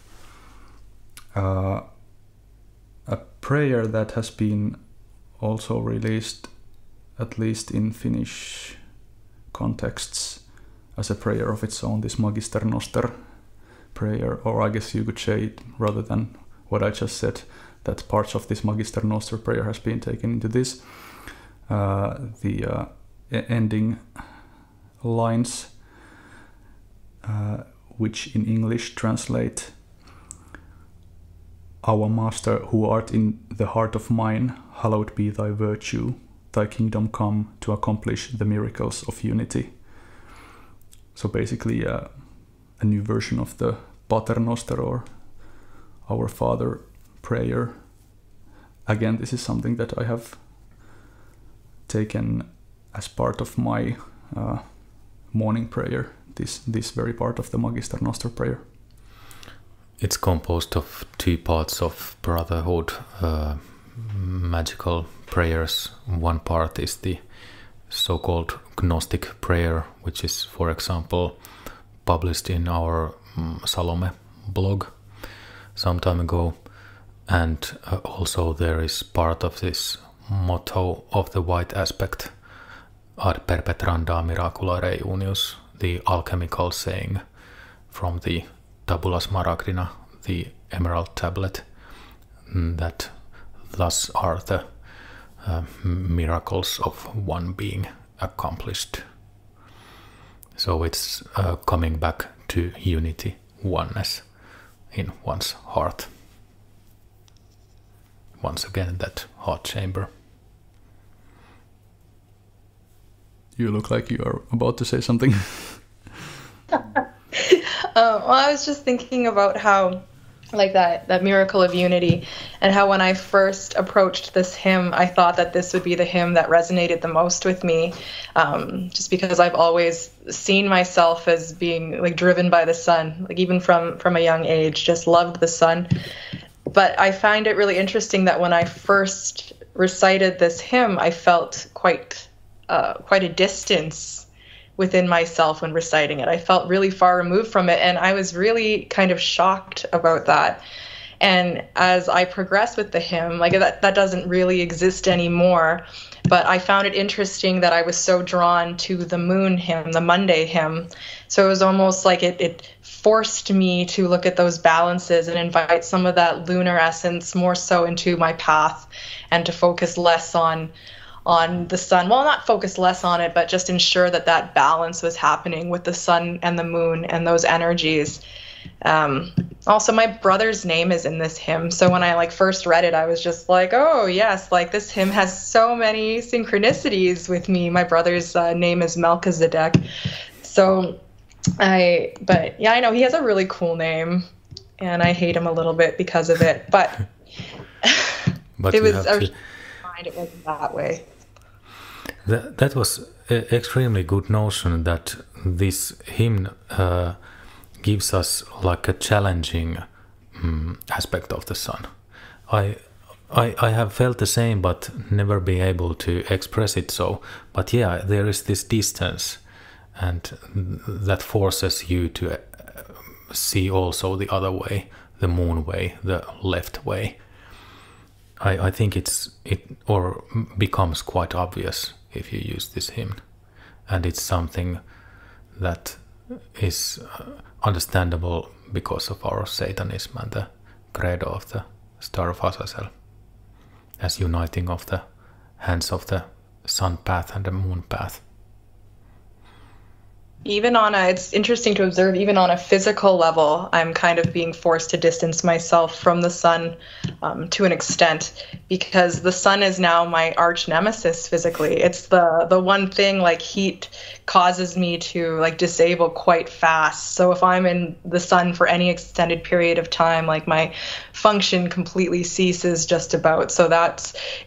a prayer that has been also released, at least in Finnish contexts, as a prayer of its own, this Magister Noster prayer, or I guess you could say it, rather than what I just said, that parts of this Magister Noster prayer has been taken into this. The ending lines, which in English translate, "Our Master, who art in the heart of mine, hallowed be thy virtue. Thy kingdom come to accomplish the miracles of unity." So basically a new version of the Pater Noster, or Our Father prayer. Again, this is something that I have taken as part of my morning prayer, this very part of the Magister Noster prayer. It's composed of 2 parts of brotherhood, magical prayers. One part is the so-called Gnostic prayer, which is, for example, published in our Salome blog some time ago. And also there is part of this motto of the white aspect, Ad perpetranda miracula reunius, the alchemical saying from the Tabula Smaragdina, the emerald tablet, that thus are the miracles of one being accomplished. So it's coming back to unity, oneness in one's heart. Once again, that heart chamber. You look like you are about to say something. Well, I was just thinking about how, like, that miracle of unity, and how when I first approached this hymn, I thought that this would be the hymn that resonated the most with me, just because I've always seen myself as being, like, driven by the sun, like, even from a young age, just loved the sun. But I find it really interesting that when I first recited this hymn, I felt quite a distance within myself when reciting it. I felt really far removed from it, and I was really kind of shocked about that. And as I progressed with the hymn, like, that doesn't really exist anymore, but I found it interesting that I was so drawn to the moon hymn, the Monday hymn. So it was almost like it forced me to look at those balances and invite some of that lunar essence more so into my path, and to focus less on the sun. Well, not focus less on it, but just ensure that balance was happening with the sun and the moon and those energies. Also, my brother's name is in this hymn. So when I first read it, I was just like, oh yes, like, this hymn has so many synchronicities with me. My brother's name is Melchizedek. But yeah, I know he has a really cool name, and I hate him a little bit because of it, but it wasn't that way. That was an extremely good notion, that this hymn gives us like a challenging aspect of the sun. I have felt the same, but never been able to express it so. But yeah, there is this distance, and that forces you to see also the other way, the moon way, the left way. I think it becomes quite obvious if you use this hymn, and it's something that is understandable because of our Satanism and the credo of the Star of Azazel, as uniting of the hands of the sun path and the moon path. It's interesting to observe, even on a physical level, I'm kind of being forced to distance myself from the sun to an extent, because the sun is now my arch nemesis physically. It's the one thing, like heat causes me to like disable quite fast. So if I'm in the sun for any extended period of time, like my function completely ceases just about. So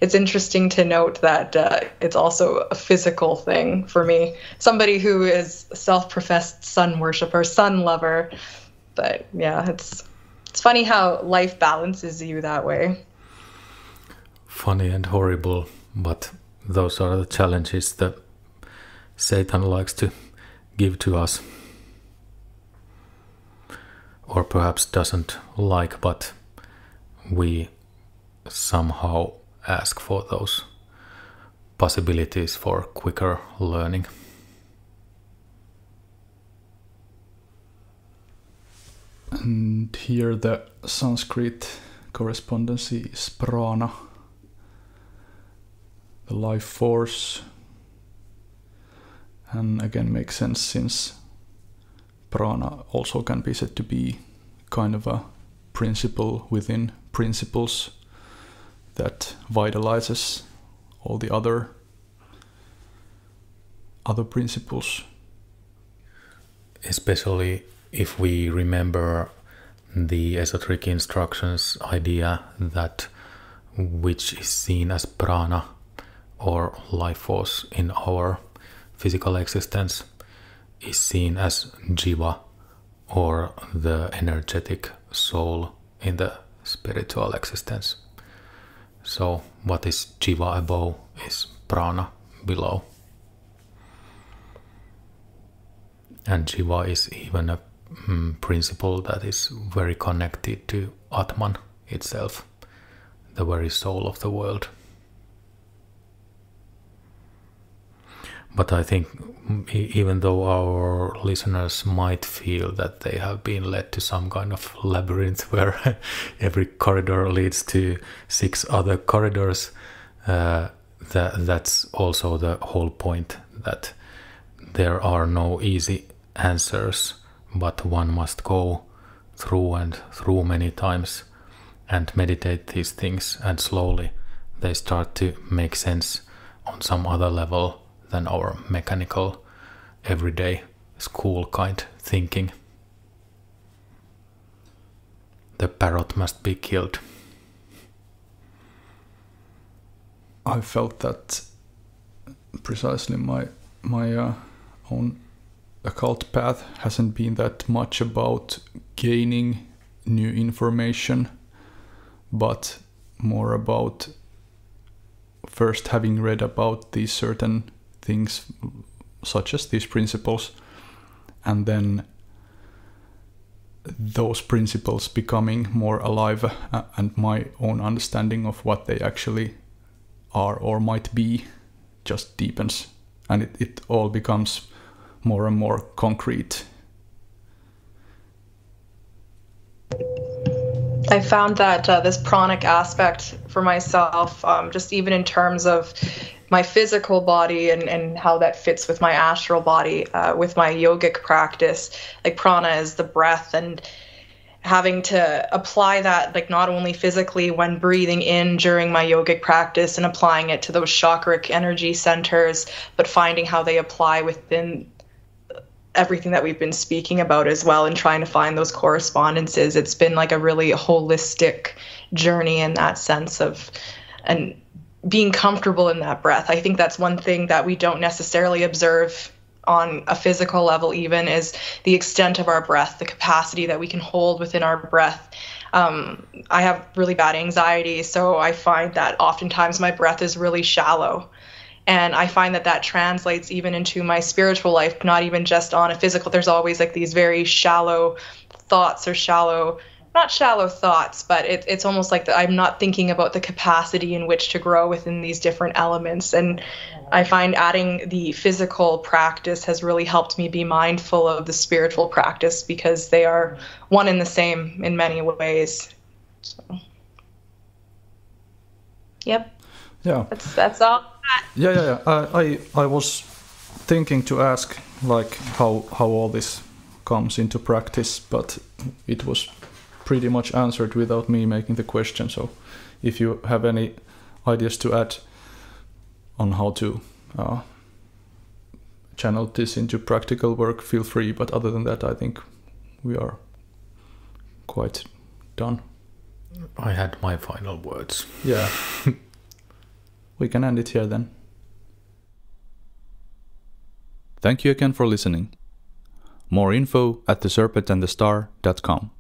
it's interesting to note that it's also a physical thing for me. Somebody who is self-professed sun worshiper, sun lover. But yeah, it's funny how life balances you that way. Funny and horrible, but those are the challenges that Satan likes to give to us. Or perhaps doesn't like, but we somehow ask for those possibilities for quicker learning. And here the Sanskrit correspondence is Prâna, the life force. And again, makes sense since Prâna also can be said to be kind of a principle within principles that vitalizes all the other principles. Especially if we remember the esoteric instructions idea that which is seen as prana or life force in our physical existence is seen as jiva, or the energetic soul in the spiritual existence. So what is jiva above is prana below. And jiva is even a principle that is very connected to Âtman itself, the very soul of the world. But I think even though our listeners might feel that they have been led to some kind of labyrinth where every corridor leads to 6 other corridors, that's also the whole point, that there are no easy answers, but one must go through and through many times and meditate these things, and slowly they start to make sense on some other level than our mechanical, everyday, school kind thinking. The parrot must be killed. I felt that precisely my own occult path hasn't been that much about gaining new information, but more about first having read about these certain things, such as these principles, and then those principles becoming more alive, and my own understanding of what they actually are or might be just deepens, and it all becomes more and more concrete. I found that this pranic aspect for myself, just even in terms of my physical body and how that fits with my astral body, with my yogic practice, like prana is the breath, and having to apply that, like not only physically when breathing in during my yogic practice and applying it to those chakric energy centers, but finding how they apply within everything that we've been speaking about as well, and trying to find those correspondences. It's been like a really holistic journey in that sense of, and being comfortable in that breath. I think that's one thing that we don't necessarily observe on a physical level even, is the extent of our breath, the capacity that we can hold within our breath. I have really bad anxiety, so I find that oftentimes my breath is really shallow. And I find that translates even into my spiritual life, not even just on a physical. There's always like these very shallow thoughts, or not shallow thoughts, but it's almost like I'm not thinking about the capacity in which to grow within these different elements. And I find adding the physical practice has really helped me be mindful of the spiritual practice, because they are one and the same in many ways. So, yep. Yeah. That's all. Yeah. I was thinking to ask like how all this comes into practice, but it was pretty much answered without me making the question. So if you have any ideas to add on how to channel this into practical work, feel free. But other than that, I think we are quite done. I had my final words. Yeah. We can end it here then. Thank you again for listening. More info at theserpentandthestar.com.